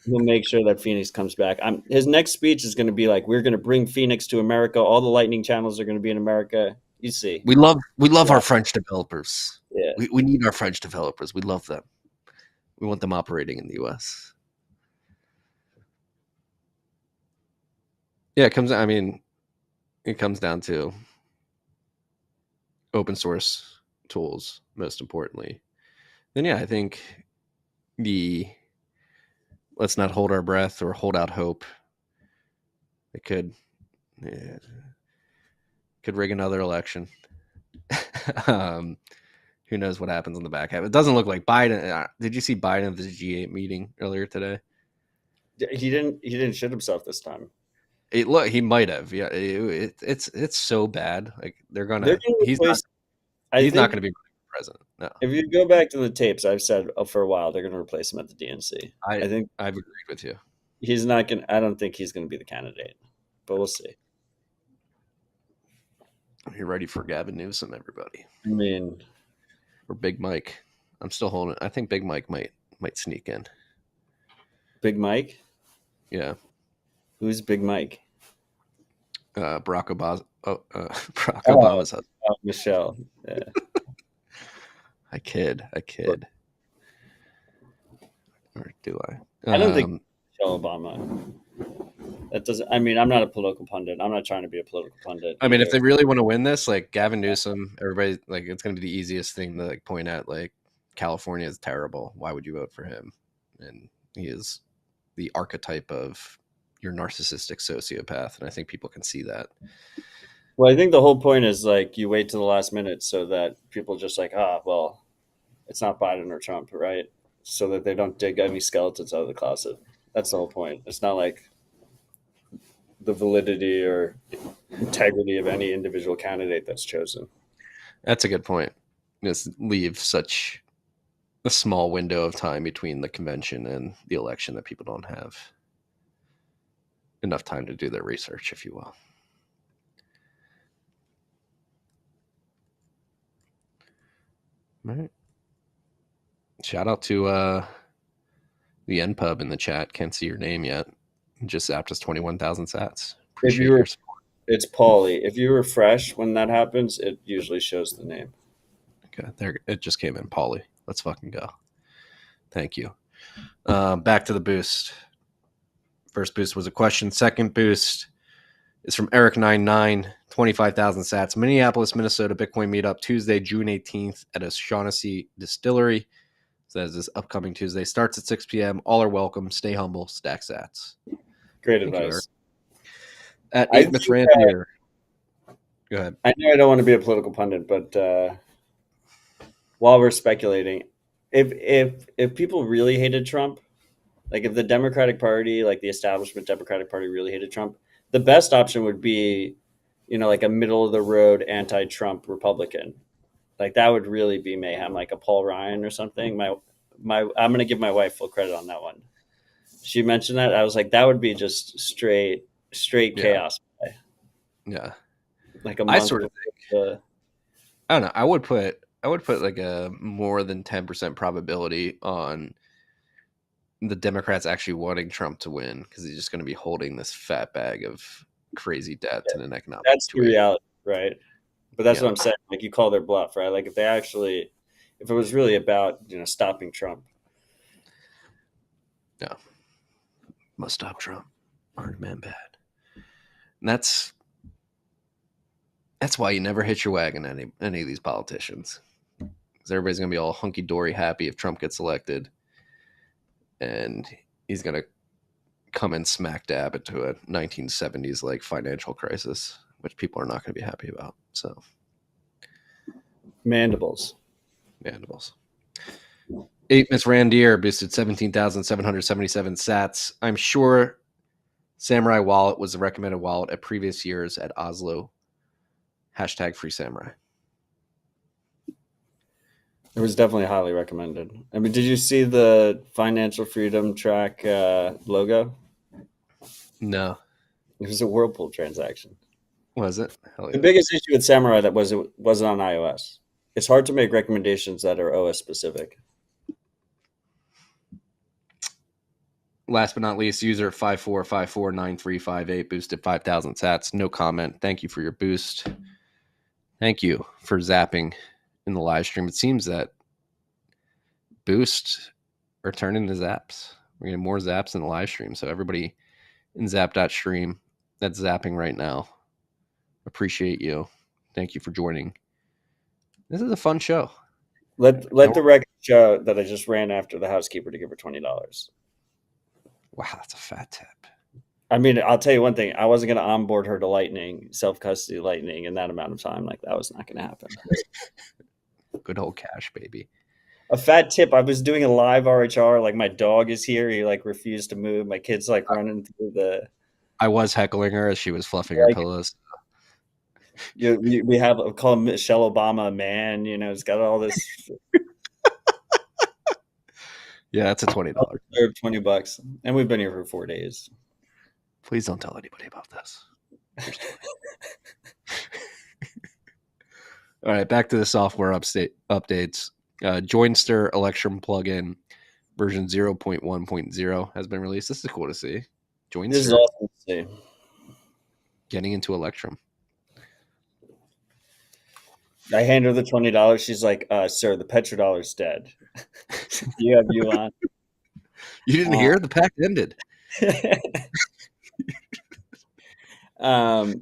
he'll make sure that Phoenix comes back. His next speech is going to be like, we're going to bring Phoenix to America. All the Lightning channels are going to be in America. You see. We love our French developers. Yeah. We need our French developers. We love them. We want them operating in the U.S. Yeah, it comes down to open source tools, most importantly. Then yeah, I think let's not hold our breath or hold out hope. It could rig another election. Who knows what happens in the back half? It doesn't look like Biden. Did you see Biden at the G8 meeting earlier today? He didn't shit himself this time. He might have. Yeah, it's so bad. Like he's not going to be president. No. If you go back to the tapes, I've said for a while they're going to replace him at the DNC. I think I've agreed with you. He's not going. I don't think he's going to be the candidate, but we'll see. You're ready for Gavin Newsom, everybody. I mean, or Big Mike. I'm still holding. I think Big Mike might sneak in. Big Mike? Yeah. Who's Big Mike? Barack Obama. Barack Obama's husband. Michelle. Yeah. I kid. Or do I? I don't think Michelle Obama. That doesn't. I mean, I'm not a political pundit. I'm not trying to be a political pundit. I mean, if they really want to win this, like Gavin Newsom, everybody, like, it's going to be the easiest thing to like point at. Like, California is terrible. Why would you vote for him? And he is the archetype of your narcissistic sociopath, and I think people can see that. Well, I think the whole point is like you wait to the last minute so that people just like, well, it's not Biden or Trump, right? So that they don't dig any skeletons out of the closet. That's the whole point. It's not like the validity or integrity of any individual candidate that's chosen. That's a good point. Just leave such a small window of time between the convention and the election that people don't have enough time to do their research, if you will. All right. Shout out to the NPub in the chat. Can't see your name yet. Just zapped us 21,000 sats. Appreciate your support. It's Paulie. If you refresh when that happens, it usually shows the name. Okay, there it just came in. Paulie. Let's fucking go. Thank you. Back to the boost. First boost was a question. Second boost is from Eric99, 25,000 sats. Minneapolis, Minnesota Bitcoin meetup Tuesday, June 18th at O'Shaughnessy Distillery. Says this upcoming Tuesday starts at 6 p.m. All are welcome. Stay humble. Stack sats. Great advice. At 8 Mithrandir. Go ahead. I know I don't want to be a political pundit, but while we're speculating, if people really hated Trump, like if the Democratic Party, like the establishment Democratic Party really hated Trump, the best option would be, like a middle of the road anti-Trump Republican. Like that would really be mayhem, like a Paul Ryan or something. I'm gonna give my wife full credit on that one. She mentioned that. I was like, that would be just straight chaos. Yeah. Like a I month. sort of think, I don't know. I would put like a more than 10% probability on the Democrats actually wanting Trump to win, because he's just going to be holding this fat bag of crazy debt and an economic. That's the reality, right? But that's Yeah. what I'm saying. Like you call their bluff, right? Like if it was really about stopping Trump. Yeah. Must stop Trump. Hard man bad. And that's why you never hitch your wagon any of these politicians, because everybody's gonna be all hunky dory happy if Trump gets elected, and he's gonna come in smack dab into a 1970s like financial crisis, which people are not gonna be happy about. So Mandibles. 8 Miss Randier boosted 17,777 sats. I'm sure Samurai Wallet was the recommended wallet at previous years at Oslo. #free samurai. It was definitely highly recommended. I mean, did you see the Financial Freedom Track logo? No. It was a Whirlpool transaction. Was it? Hell yeah. The biggest issue with Samurai that wasn't on iOS. It's hard to make recommendations that are OS specific. Last but not least, user 54549358 boosted 5,000 sats. No comment. Thank you for your boost. Thank you for zapping in the live stream. It seems that boosts are turning into zaps. We're getting more zaps in the live stream. So everybody in zap.stream that's zapping right now, appreciate you. Thank you for joining. This is a fun show. Let the record show that I just ran after the housekeeper to give her $20. Wow, that's a fat tip. I mean, I'll tell you one thing. I wasn't going to onboard her to Lightning, self-custody Lightning in that amount of time. Like that was not going to happen. Good old cash, baby. A fat tip. I was doing a live RHR. Like my dog is here. He like refused to move. My kid's like running through the. I was heckling her as she was fluffing her pillows. We have call him Michelle Obama a man. He's got all this. Yeah, that's a $20. $20, and we've been here for 4 days. Please don't tell anybody about this. All right, back to the software updates. Joinster Electrum plugin version 0.1.0 has been released. This is cool to see. Joinster. This is awesome to see. Getting into Electrum. I hand her the $20. She's like, "Sir, the petrodollar's dead." You have you on. You didn't hear? The pact ended. I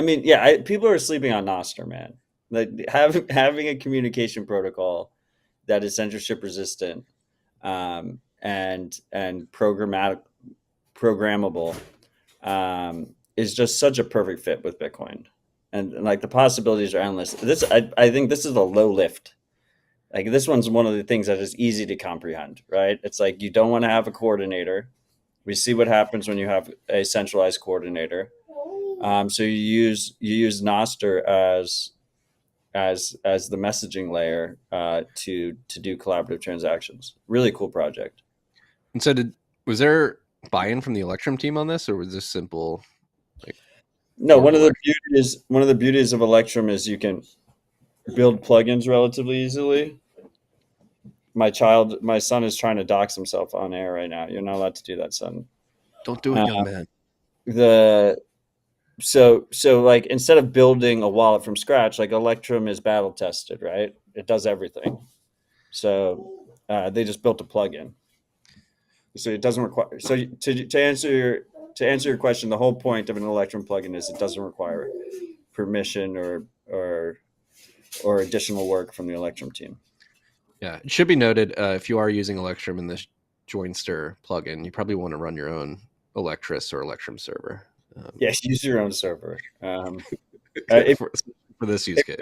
mean, yeah, people are sleeping on Nostr, man. Like having a communication protocol that is censorship resistant and programmable is just such a perfect fit with Bitcoin. And like the possibilities are endless. I think this is a low lift. Like this one's one of the things that is easy to comprehend, right? It's like you don't want to have a coordinator. We see what happens when you have a centralized coordinator. So you use Nostr as the messaging layer to do collaborative transactions. Really cool project. And so was there buy-in from the Electrum team on this, or was this simple? No, one of the beauties of Electrum is you can build plugins relatively easily. My son is trying to dox himself on air right now. You're not allowed to do that, son. Don't do it, young man. So like instead of building a wallet from scratch, like Electrum is battle tested, right? It does everything. So they just built a plugin. So it doesn't require. So to answer your question, the whole point of an Electrum plugin is it doesn't require permission or additional work from the Electrum team. Yeah, it should be noted if you are using Electrum in this Joinster plugin, you probably want to run your own Electris or Electrum server. Yes, use your own server. For this use case.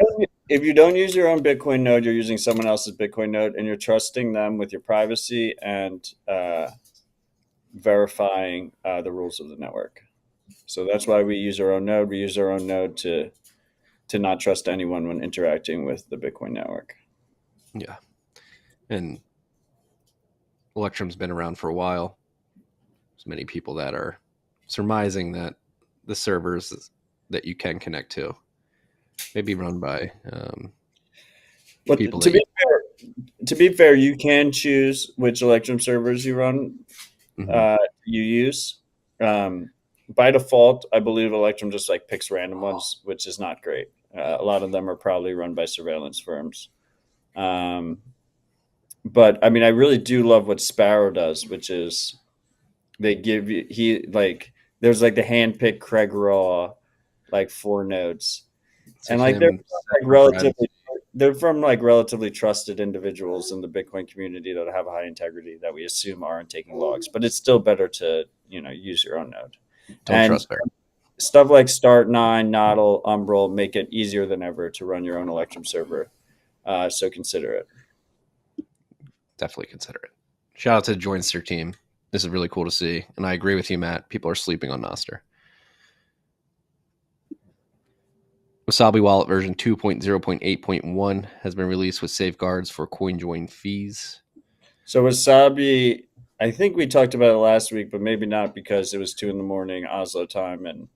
If you don't use your own Bitcoin node, you're using someone else's Bitcoin node, and you're trusting them with your privacy and verifying the rules of the network. So that's why we use our own node. We use our own node to not trust anyone when interacting with the Bitcoin network. Yeah. And Electrum's been around for a while. There's many people that are surmising that the servers that you can connect to may be run by But people to be fair, you can choose which Electrum servers you run, Mhm. you use. By default, I believe Electrum just like picks random ones, which is not great. A lot of them are probably run by surveillance firms. But I mean, I really do love what Sparrow does, which is they give you there's like the handpicked Craig Raw, like 4 nodes, It's and like like him, they're from like relatively trusted individuals in the Bitcoin community that have a high integrity that we assume aren't taking logs. But it's still better to use your own node. Don't And trust Bear. stuff like Start9, Nodl, Umbrel make it easier than ever to run your own Electrum server. So consider it. Definitely consider it. Shout out to the Joinster team. This is really cool to see. And I agree with you, Matt. People are sleeping on Nostr. Wasabi Wallet version 2.0.8.1 has been released with safeguards for CoinJoin fees. So Wasabi, I think we talked about it last week, but maybe not because it was 2 a.m. Oslo time and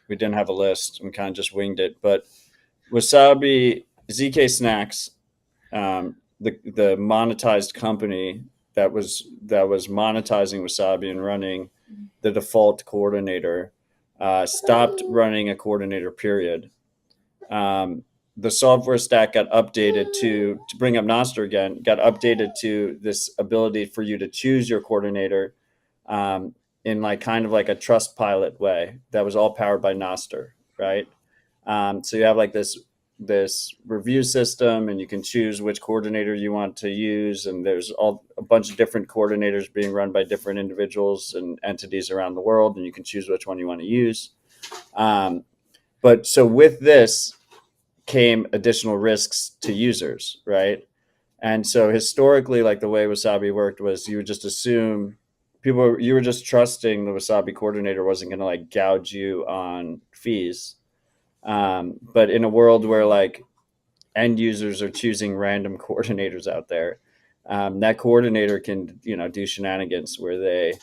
we didn't have a list and kind of just winged it. But Wasabi, ZK Snacks, the monetized company that was monetizing Wasabi and running the default coordinator, stopped running a coordinator period. The software stack got updated to bring up Nostr again, got updated to this ability for you to choose your coordinator in like kind of like a trust pilot way that was all powered by Nostr, right? So you have like this review system and you can choose which coordinator you want to use, and there's a bunch of different coordinators being run by different individuals and entities around the world, and you can choose which one you want to use. But so with this came additional risks to users, right? And so historically, like the way Wasabi worked was you would just assume you were just trusting the Wasabi coordinator wasn't going to like gouge you on fees. But in a world where like end users are choosing random coordinators out there, that coordinator can do shenanigans where they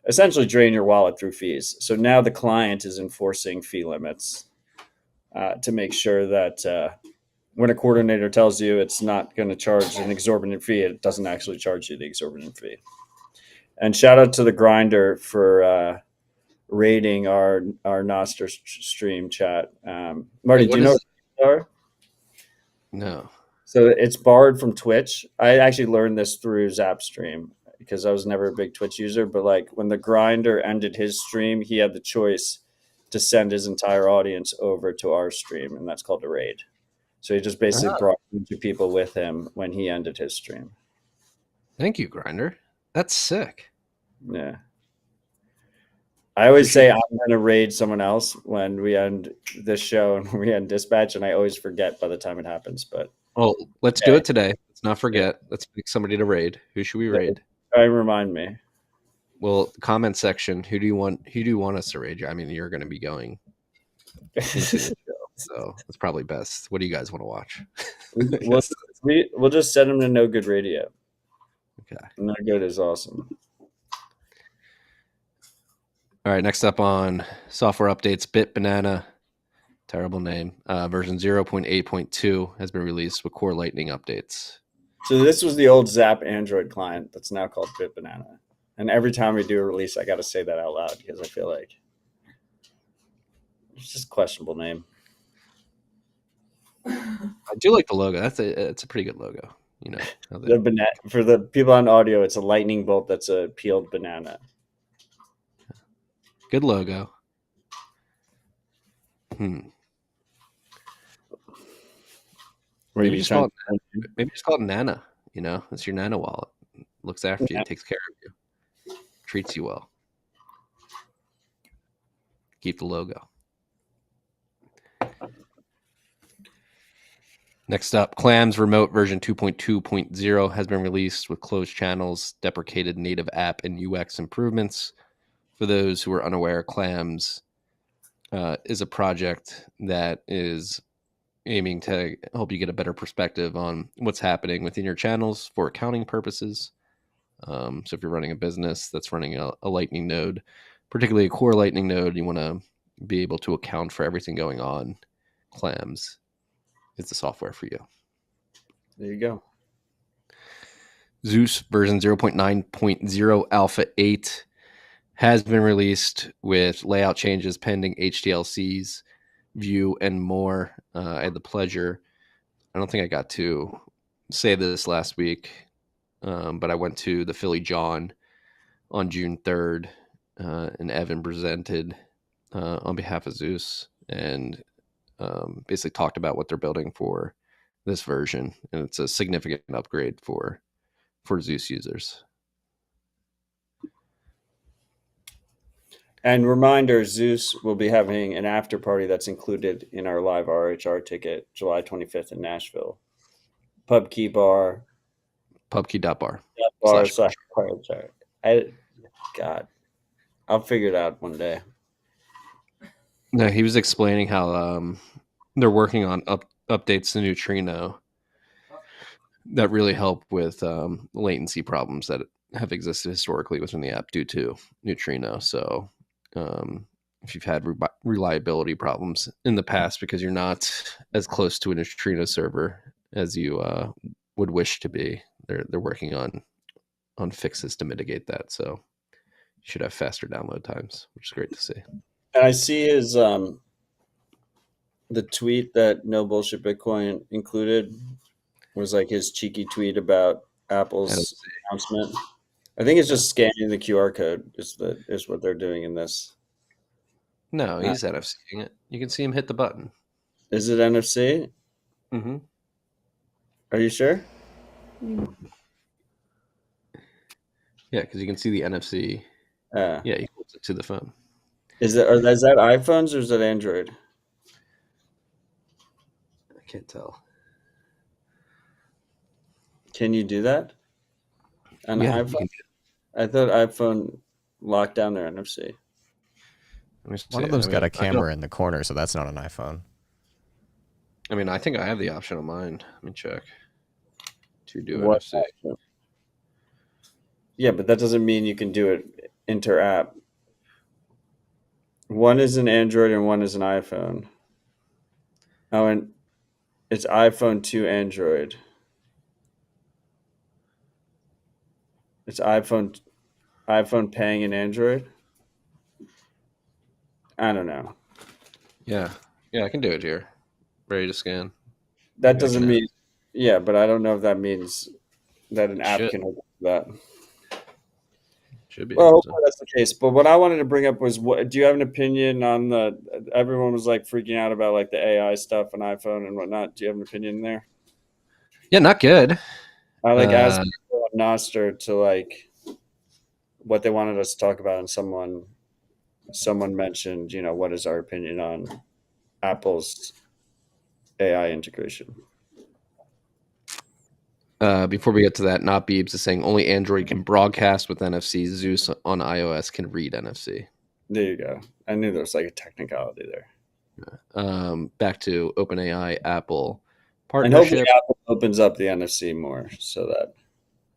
essentially drain your wallet through fees. So now the client is enforcing fee limits to make sure that when a coordinator tells you it's not going to charge an exorbitant fee, it doesn't actually charge you the exorbitant fee. And shout out to the Grinder for rating our Nostr stream chat. Marty, Wait, do you know what they are? No. So it's barred from Twitch. I actually learned this through Zapstream because I was never a big Twitch user. But like when the Grinder ended his stream, he had the choice to send his entire audience over to our stream, and that's called a raid. So he just basically brought a bunch of people with him when he ended his stream. Thank you, Grinder. That's sick. Yeah. I always say I'm going to raid someone else when we end this show and we end dispatch, and I always forget by the time it happens. But let's do it today. Let's not forget. Let's pick somebody to raid. Who should we raid? Try and remind me. Well, comment section. Who do you want us to raid? I mean, you're going to be going into the show, so it's probably best. What do you guys want to watch? We'll just send them to No Good Radio. Okay. No Good is awesome. All right, next up on software updates, BitBanana, terrible name, version 0.8.2 has been released with core Lightning updates. So this was the old Zap Android client that's now called BitBanana. And every time we do a release, I got to say that out loud because I feel like it's just a questionable name. I do like the logo. It's a pretty good logo. For the people on audio, it's a lightning bolt that's a peeled banana. Good logo. Maybe just call it Nana. It's your Nana wallet. Looks after you, takes care of you, treats you well. Keep the logo. Next up, Clams Remote version 2.2.0 has been released with closed channels, deprecated native app and UX improvements, for those who are unaware, Clams is a project that is aiming to help you get a better perspective on what's happening within your channels for accounting purposes. So if you're running a business that's running a Lightning node, particularly a core Lightning node, you want to be able to account for everything going on. Clams is the software for you. There you go. Zeus version 0.9.0 Alpha 8 has been released with layout changes pending HTLCs, view, and more. I had the pleasure, I don't think I got to say this last week, but I went to the Philly John on June 3rd, and Evan presented on behalf of Zeus and basically talked about what they're building for this version. And it's a significant upgrade for Zeus users. And reminder, Zeus will be having an after party that's included in our live RHR ticket, July 25th in Nashville. Pubkey bar. Pubkey.bar. RHR. God, I'll figure it out one day. No, he was explaining how they're working on updates to Neutrino that really help with latency problems that have existed historically within the app due to Neutrino. So if you've had reliability problems in the past because you're not as close to a Neutrino server as you would wish to be, they're working on fixes to mitigate that. So you should have faster download times, which is great to see. And I see his the tweet that No Bullshit Bitcoin included was like his cheeky tweet about Apple's announcement. I think it's just scanning the QR code is what they're doing in this. No, he's NFCing it. You can see him hit the button. Is it NFC? Mm-hmm. Are you sure? Yeah, because you can see the NFC. Yeah, he holds it to the phone. Is that iPhones or is that Android? I can't tell. Can you do that on iPhone? I thought iPhone locked down their NFC. One of them's got a camera in the corner, so that's not an iPhone. I mean, I think I have the option on mine. Let me check. To do What NFC. Yeah, but that doesn't mean you can do it inter-app. One is an Android and one is an iPhone. Oh, and it's iPhone to Android. It's iPhone paying an Android. I don't know. Yeah, I can do it here. Ready to scan. That doesn't mean, yeah, but I don't know if that means that an app can open that. Should be. Well, that's the case. But what I wanted to bring up was, do you have an opinion on everyone was like freaking out about like the AI stuff on iPhone and whatnot. Do you have an opinion there? Yeah, not good. I asked people on Nostr to like what they wanted us to talk about, and someone mentioned, what is our opinion on Apple's AI integration? Before we get to that, Not Beebs is saying only Android can broadcast with NFC. Zeus on iOS can read NFC. There you go. I knew there was like a technicality there. Back to OpenAI, Apple partnership. And hopefully Apple opens up the NFC more so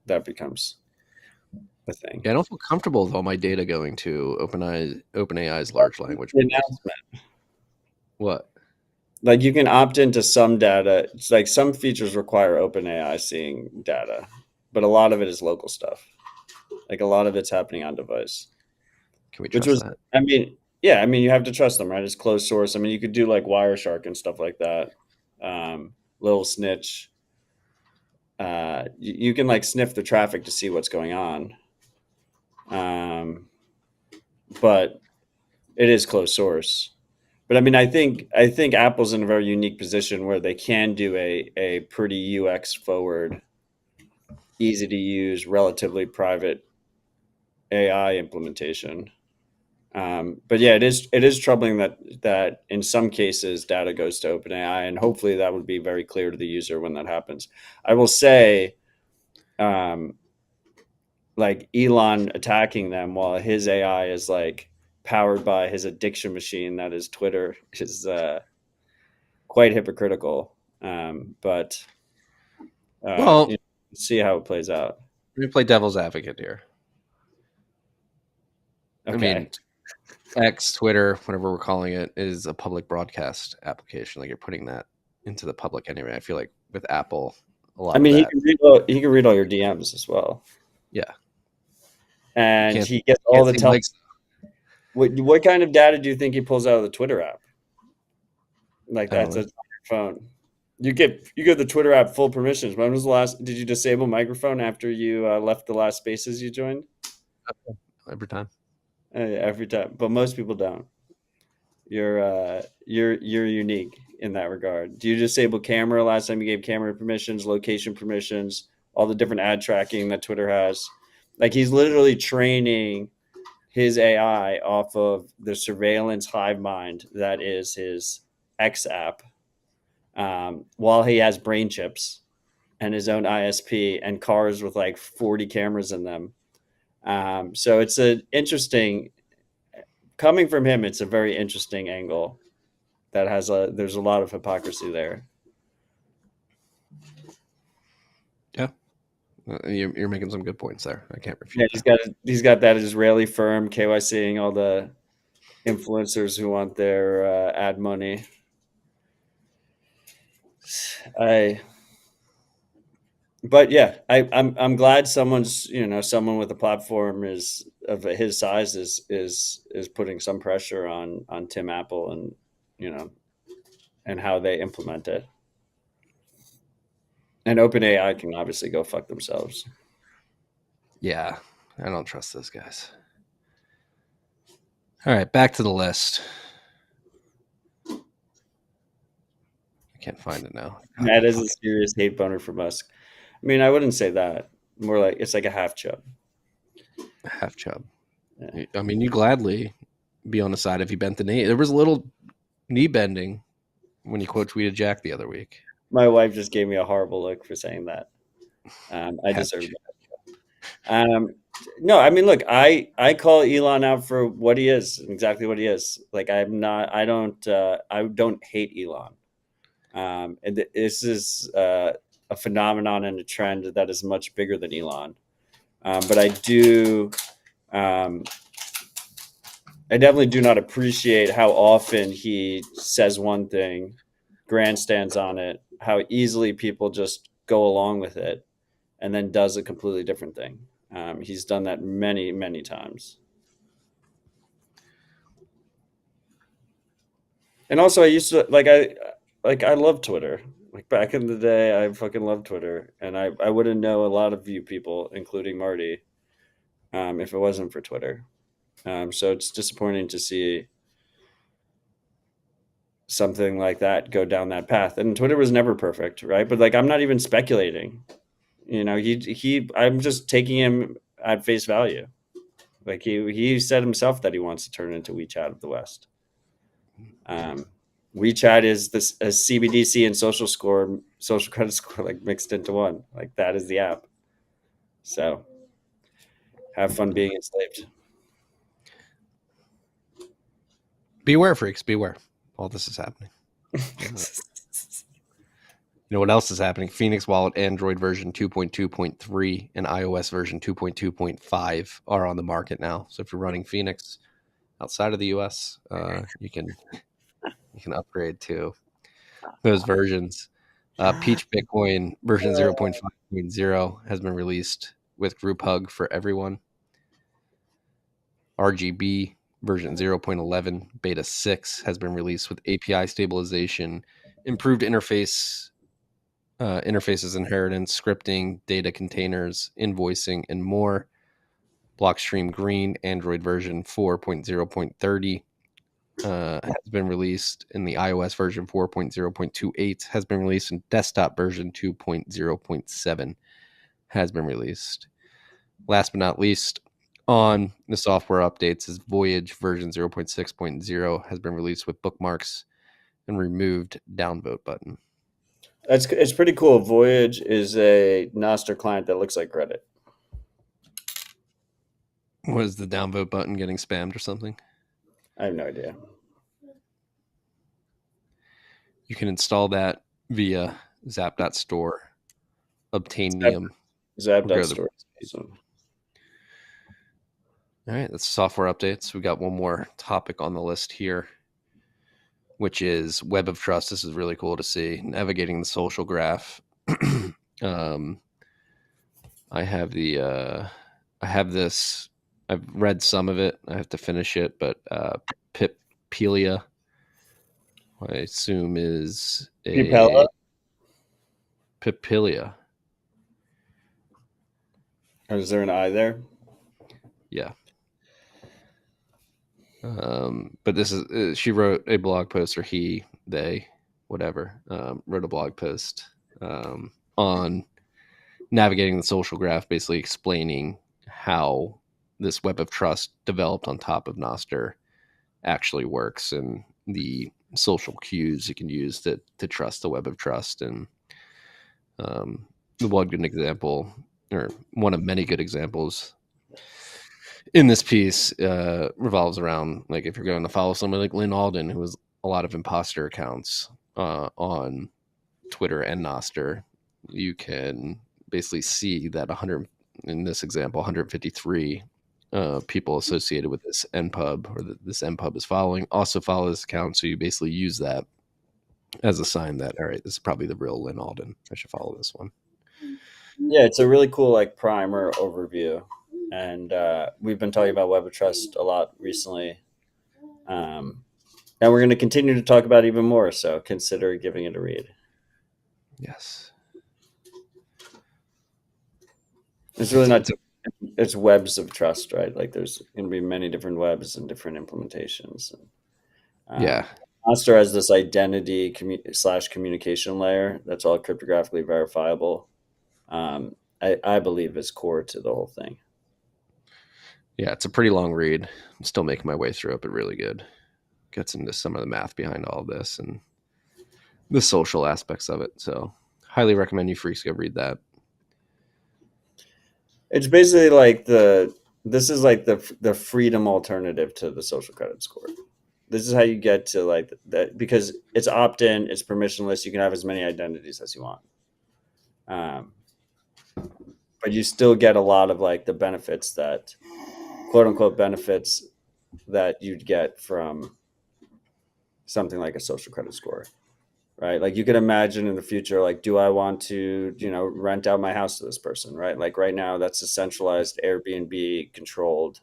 that becomes a thing. Yeah, I don't feel comfortable with all my data going to OpenAI's large language model. Announcement. What? Like you can opt into some data. It's like some features require OpenAI seeing data, but a lot of it is local stuff. Like a lot of it's happening on device. Can we trust that? I mean, yeah, you have to trust them, right? It's closed source. I mean, you could do like Wireshark and stuff like that. Little Snitch. You can like sniff the traffic to see what's going on. But it is closed source. But I mean, I think Apple's in a very unique position where they can do a pretty UX forward, easy to use, relatively private AI implementation. But yeah, it is troubling that in some cases data goes to OpenAI, and hopefully that would be very clear to the user when that happens. I will say, like like Elon attacking them while his AI is like powered by his addiction machine that is Twitter is quite hypocritical. But Well, see how it plays out. let me play devil's advocate here. Okay. I mean, X, Twitter, whatever we're calling it, is a public broadcast application. Like you're putting that into the public anyway. I feel like with Apple, a lot I mean, of he that. can read all your DMs as well. Yeah. And Can't- he gets all the can't see likes. What kind of data do you think he pulls out of the Twitter app? Like I don't that's know. on your phone. You get the Twitter app full permissions. When was the last? Did you disable microphone after you left the last spaces you joined? Every time. Every time, but most people don't. You're unique in that regard. Do you disable camera last time you gave camera permissions, location permissions, all the different ad tracking that Twitter has? Like he's literally training his AI off of the surveillance hive mind that is his X app, while he has brain chips and his own ISP and cars with like 40 cameras in them. So it's an interesting, coming from him, it's a very interesting angle that there's a lot of hypocrisy there. Yeah. You're making some good points there. I can't refute. Yeah, he's got that Israeli firm KYCing all the influencers who want their ad money. But yeah, I'm glad someone's someone with a platform is of his size is putting some pressure on Tim Apple and and how they implement it. And OpenAI can obviously go fuck themselves. Yeah, I don't trust those guys. All right, back to the list. I can't find it now. That is a serious hate boner for Musk. I mean, I wouldn't say that. More like it's like a half chub. Half chub. Yeah. I mean, you gladly be on the side if he bent the knee. There was a little knee bending when you quote tweeted Jack the other week. My wife just gave me a horrible look for saying that. I deserve that. No, I mean, look, I call Elon out for what he is, exactly what he is. Like I don't hate Elon. And this is a phenomenon and a trend that is much bigger than Elon. But I definitely do not appreciate how often he says one thing, grandstands on it, how easily people just go along with it, and then does a completely different thing. He's done that many, many times. And also, I love Twitter. Like back in the day, I fucking loved Twitter, and I wouldn't know a lot of you people, including Marty, if it wasn't for Twitter. So it's disappointing to see something like that go down that path. And Twitter was never perfect, right? But like, I'm not even speculating. I'm just taking him at face value. Like he said himself that he wants to turn into WeChat of the West. WeChat is this a CBDC and social credit score, like mixed into one. Like that is the app. So have fun being enslaved. Beware, freaks, beware. All this is happening. You know what else is happening? Phoenix Wallet Android version 2.2.3 and iOS version 2.2.5 are on the market now. So if you're running Phoenix outside of the US, you can upgrade to those versions. Peach Bitcoin version 0.5.0 has been released with group hug for everyone. RGB version 0.11 beta 6 has been released with API stabilization, improved interfaces, inheritance, scripting, data containers, invoicing, and more. Blockstream Green Android version 4.0.30 has been released, and the iOS version 4.0.28 has been released, and desktop version 2.0.7 has been released. Last but not least, on the software updates is Voyage version 0.6.0 has been released with bookmarks and removed downvote button. It's pretty cool. Voyage is a Nostr client that looks like Reddit. Was the downvote button getting spammed or something? I have no idea. You can install that via zap.store, Obtainium. Zap.store. So. All right, that's software updates. We got one more topic on the list here, which is Web of Trust. This is really cool to see. Navigating the social graph. I have this. I've read some of it. I have to finish it, but Pipelia, I assume is Pipella? Pipilia. Or is there an I there? Yeah. But this is she wrote a blog post, or they, whatever, wrote a blog post on navigating the social graph, basically explaining how this web of trust developed on top of Nostr actually works and the social cues you can use to trust the web of trust. And the one good example, or one of many good examples in this piece, revolves around, like, if you're going to follow somebody like Lynn Alden, who has a lot of imposter accounts on Twitter and Nostr, you can basically see that 100, in this example, 153 people associated with this NPub, or this NPub is following, also follow this account. So you basically use that as a sign that, all right, this is probably the real Lynn Alden. I should follow this one. Yeah, it's a really cool like primer overview. And we've been talking about Web of Trust a lot recently. And we're going to continue to talk about it even more. So consider giving it a read. Yes. It's really not, it's webs of trust, right? Like there's going to be many different webs and different implementations. Yeah. Nostr has this identity / communication layer that's all cryptographically verifiable. I believe is core to the whole thing. Yeah, it's a pretty long read. I'm still making my way through it, but really good. Gets into some of the math behind all of this and the social aspects of it. So highly recommend you freaks go read that. It's basically like this is like the freedom alternative to the social credit score. This is how you get to like that, because it's opt-in, it's permissionless. You can have as many identities as you want. But you still get a lot of like the benefits that, quote unquote, benefits that you'd get from something like a social credit score, right? Like you could imagine in the future, like, do I want to, rent out my house to this person, right? Like right now, that's a centralized Airbnb controlled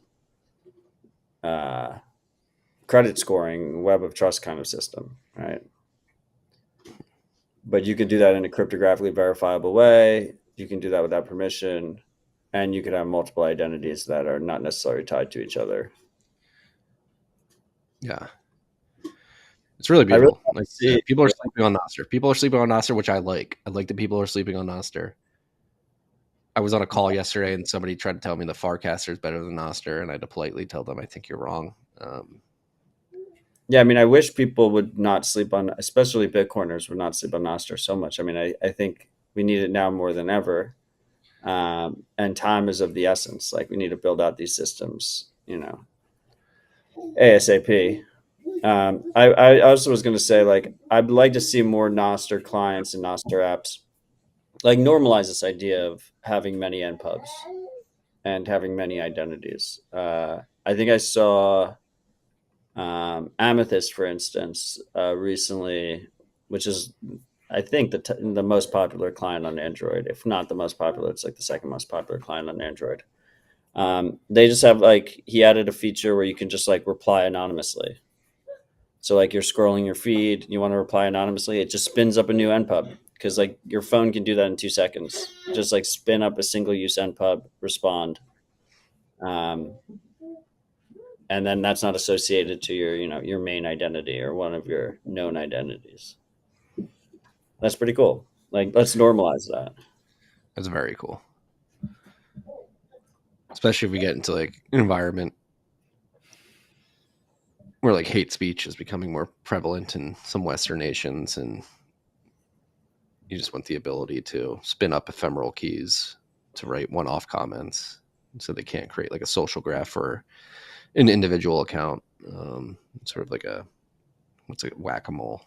credit scoring web of trust kind of system, right? But you can do that in a cryptographically verifiable way. You can do that without permission, and you can have multiple identities that are not necessarily tied to each other. Yeah. It's really beautiful. People are sleeping on Nostr. People are sleeping on Nostr, which I like. I like that people are sleeping on Nostr. I was on a call yesterday and somebody tried to tell me the Farcaster is better than Nostr, and I had to politely tell them I think you're wrong. Yeah, I mean, I wish people would not sleep on, especially Bitcoiners would not sleep on Nostr so much. I mean, I think we need it now more than ever. And time is of the essence. Like we need to build out these systems, ASAP. I also was going to say, like, I'd like to see more Nostr clients and Nostr apps, like, normalize this idea of having many NPubs and having many identities. I think I saw Amethyst, for instance, recently, which is, I think, the most popular client on Android. If not the most popular, it's like the second most popular client on Android. They just have like, he added a feature where you can just like reply anonymously. So like you're scrolling your feed, you want to reply anonymously, it just spins up a new NPub, because like your phone can do that in 2 seconds. Just like spin up a single use NPub, respond. And then that's not associated to your main identity or one of your known identities. That's pretty cool. Like, let's normalize that. That's very cool. Especially if we get into like an environment where like hate speech is becoming more prevalent in some Western nations, and you just want the ability to spin up ephemeral keys to write one-off comments. so they can't create like a social graph for an individual account. Sort of like a whack-a-mole,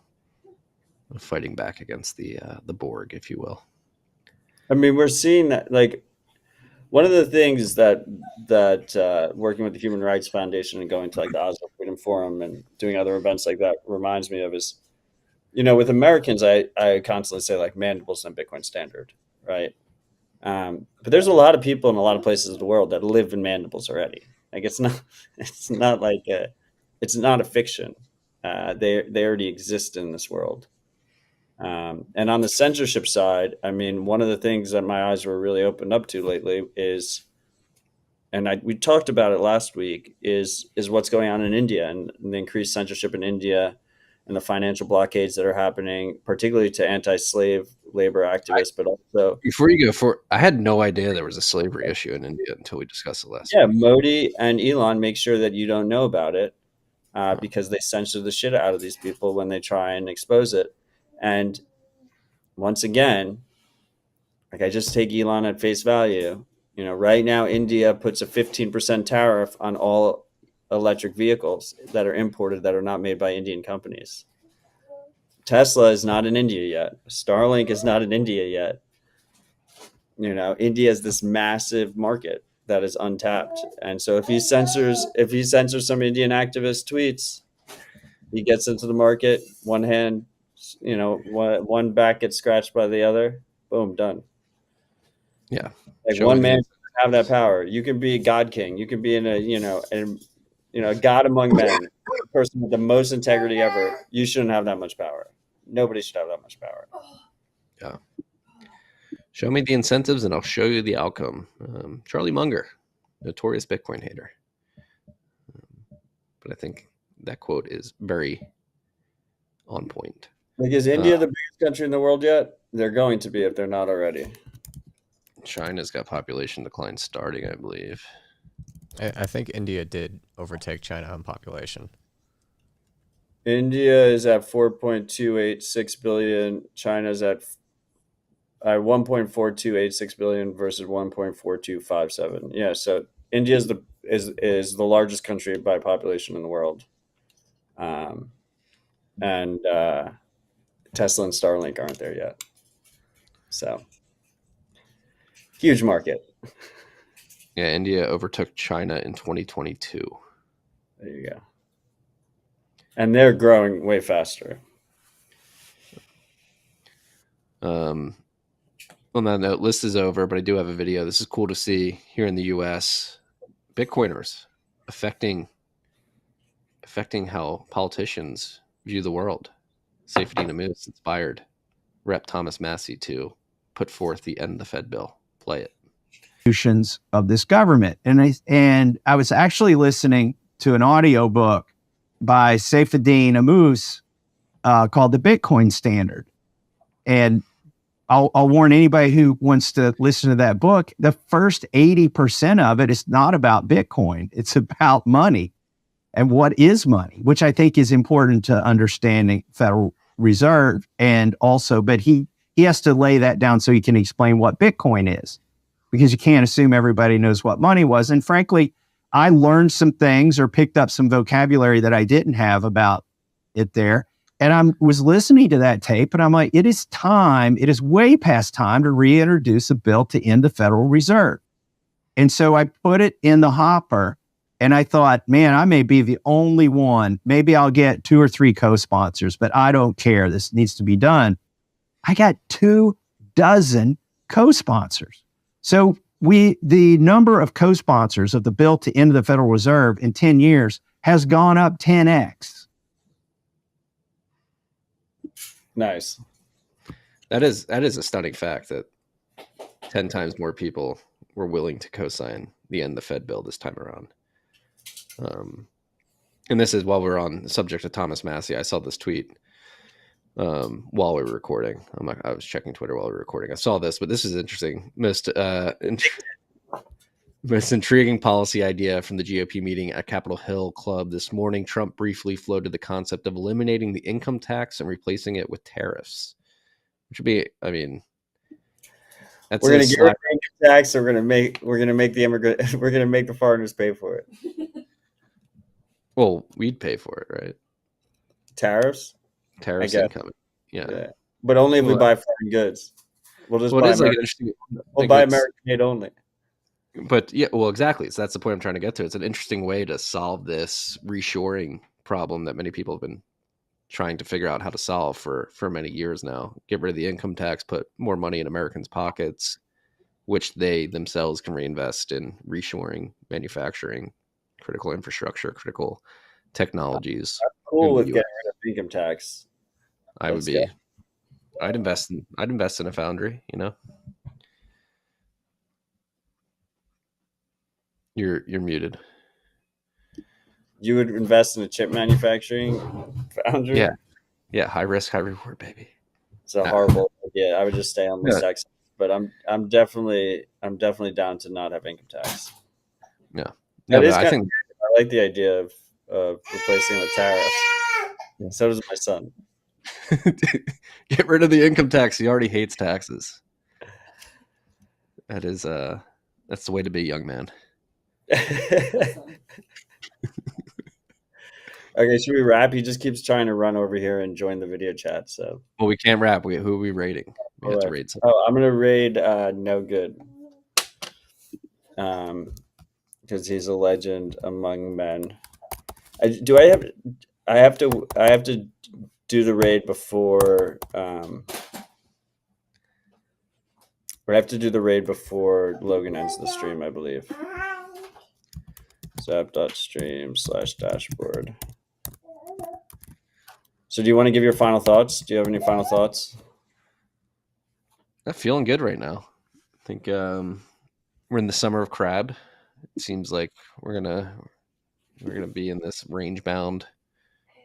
fighting back against the Borg, if you will. I mean, we're seeing that, like, one of the things that working with the Human Rights Foundation and going to like the Oslo Freedom Forum and doing other events like that reminds me of is, with Americans, I constantly say like mandibles and Bitcoin standard, right? But there's a lot of people in a lot of places of the world that live in mandibles already. Like it's not a fiction. They already exist in this world. And on the censorship side, I mean, one of the things that my eyes were really opened up to lately is, and we talked about it last week, is what's going on in India and the increased censorship in India and the financial blockades that are happening, particularly to anti-slave labor activists, but also... Before you go I had no idea there was a slavery issue in India until we discussed it last week. Modi and Elon make sure that you don't know about it because they censor the shit out of these people when they try and expose it. And once again, like I just take Elon at face value. Right now, India puts a 15% tariff on all electric vehicles that are imported that are not made by Indian companies. Tesla is not in India yet. Starlink is not in India yet. India is this massive market that is untapped. And so if he censors some Indian activist tweets, he gets into the market, one hand, one back gets scratched by the other, boom, done. Yeah. Like one man doesn't have that power. You can be God King. You can be in a God among men, the person with the most integrity ever. You shouldn't have that much power. Nobody should have that much power. Yeah. Show me the incentives and I'll show you the outcome. Charlie Munger, notorious Bitcoin hater. But I think that quote is very on point. Like, is India the biggest country in the world yet? They're going to be if they're not already. China's got population decline starting, I believe. I think India did overtake China on population. India is at 4.286 billion. China's at 1.4286 billion versus 1.4257. Yeah, so India is the largest country by population in the world. And Tesla and Starlink aren't there yet. So huge market. Yeah, India overtook China in 2022. There you go. And they're growing way faster. On that note, list is over, but I do have a video. This is cool to see here in the U.S. Bitcoiners affecting how politicians view the world. Saifedean Ammous inspired Rep. Thomas Massie to put forth the End the Fed bill. Play it. Of this government. And I was actually listening to an audiobook by Saifedean Ammous called The Bitcoin Standard. And I'll warn anybody who wants to listen to that book, the first 80% of it is not about Bitcoin. It's about money and what is money, which I think is important to understanding Federal Reserve. And also, but he has to lay that down so he can explain what Bitcoin is, because you can't assume everybody knows what money was. And frankly, I learned some things or picked up some vocabulary that I didn't have about it there. And I was listening to that tape and I'm like, it is way past time to reintroduce a bill to end the Federal Reserve. And so I put it in the hopper and I thought, man, I may be the only one. Maybe I'll get 2 or 3 co-sponsors, but I don't care. This needs to be done. I got 24 co-sponsors. So the number of co-sponsors of the bill to end the Federal Reserve in 10 years has gone up 10x. Nice. That is a stunning fact that 10 times more people were willing to co-sign the End the Fed bill this time around. And this is while we're on the subject of Thomas Massie. I saw this tweet while we were recording. I was checking Twitter while we were recording. I saw this, but this is interesting. Most intriguing policy idea from the GOP meeting at Capitol Hill Club this morning. Trump briefly floated the concept of eliminating the income tax and replacing it with tariffs, which would be, That's We're a gonna get rid slap. of the income tax. We're gonna make the immigrant. We're gonna make the foreigners pay for it. Well, we'd pay for it, right? Tariffs, I Tariffs guess. incoming. Yeah. Yeah, but only if we Well, buy foreign goods. We'll just well, it buy is like an American. interesting. We'll Like buy it's, American made only. but yeah, well, exactly. So that's the point I'm trying to get to. It's an interesting way to solve this reshoring problem that many people have been trying to figure out how to solve for many years now. Get rid of the income tax, put more money in Americans' pockets, which they themselves can reinvest in reshoring, manufacturing, critical infrastructure, critical technologies Cool in the with U.S. getting rid of income tax. I would Let's be. go. I'd invest in a foundry. You know, you're muted. You would invest in a chip manufacturing foundry? Yeah, yeah. High risk, high reward, baby. It's a No, horrible idea. I would just stay on no, list tax. But I'm definitely down to not have income tax. no, That no. But is I kind think of, I like the idea of replacing the tariffs. Yeah. So does my son. get rid of the income tax. He already hates taxes. That's the way to be, young man. Okay, should we wrap? He just keeps trying to run over here and join the video chat. So, Well, we can't wrap. Who are we rating? We have to rate something. oh, I'm gonna raid no good, because he's a legend among men. I have to do the raid before or I have to do the raid before Logan ends the stream, I believe. Zap.stream/dashboard. So do you want to give your final thoughts? Do you have any final thoughts? I'm feeling good right now. I think we're in the summer of crab. It seems like we're gonna be in this range bound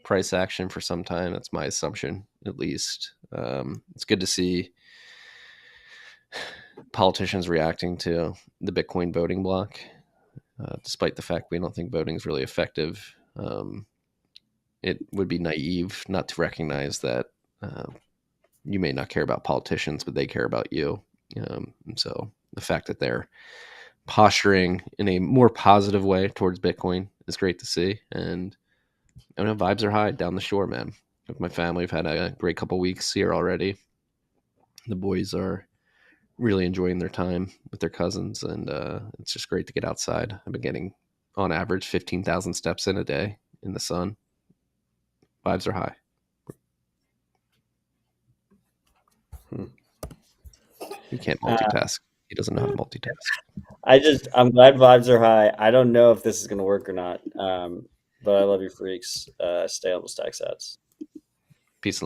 price action for some time. That's my assumption, at least. It's good to see politicians reacting to the Bitcoin voting block, despite the fact we don't think voting is really effective. It would be naive not to recognize that you may not care about politicians, but they care about you. And so the fact that they're posturing in a more positive way towards Bitcoin is great to see. And I know vibes are high down the shore, man. With my family, we've had a great couple weeks here already. The boys are really enjoying their time with their cousins, and it's just great to get outside. I've been getting, on average, 15,000 steps in a day in the sun. Vibes are high. He can't multitask. He doesn't know how to multitask. I'm glad vibes are high. I don't know if this is going to work or not. But I love you freaks. Stay on the stack sats. Peace and love.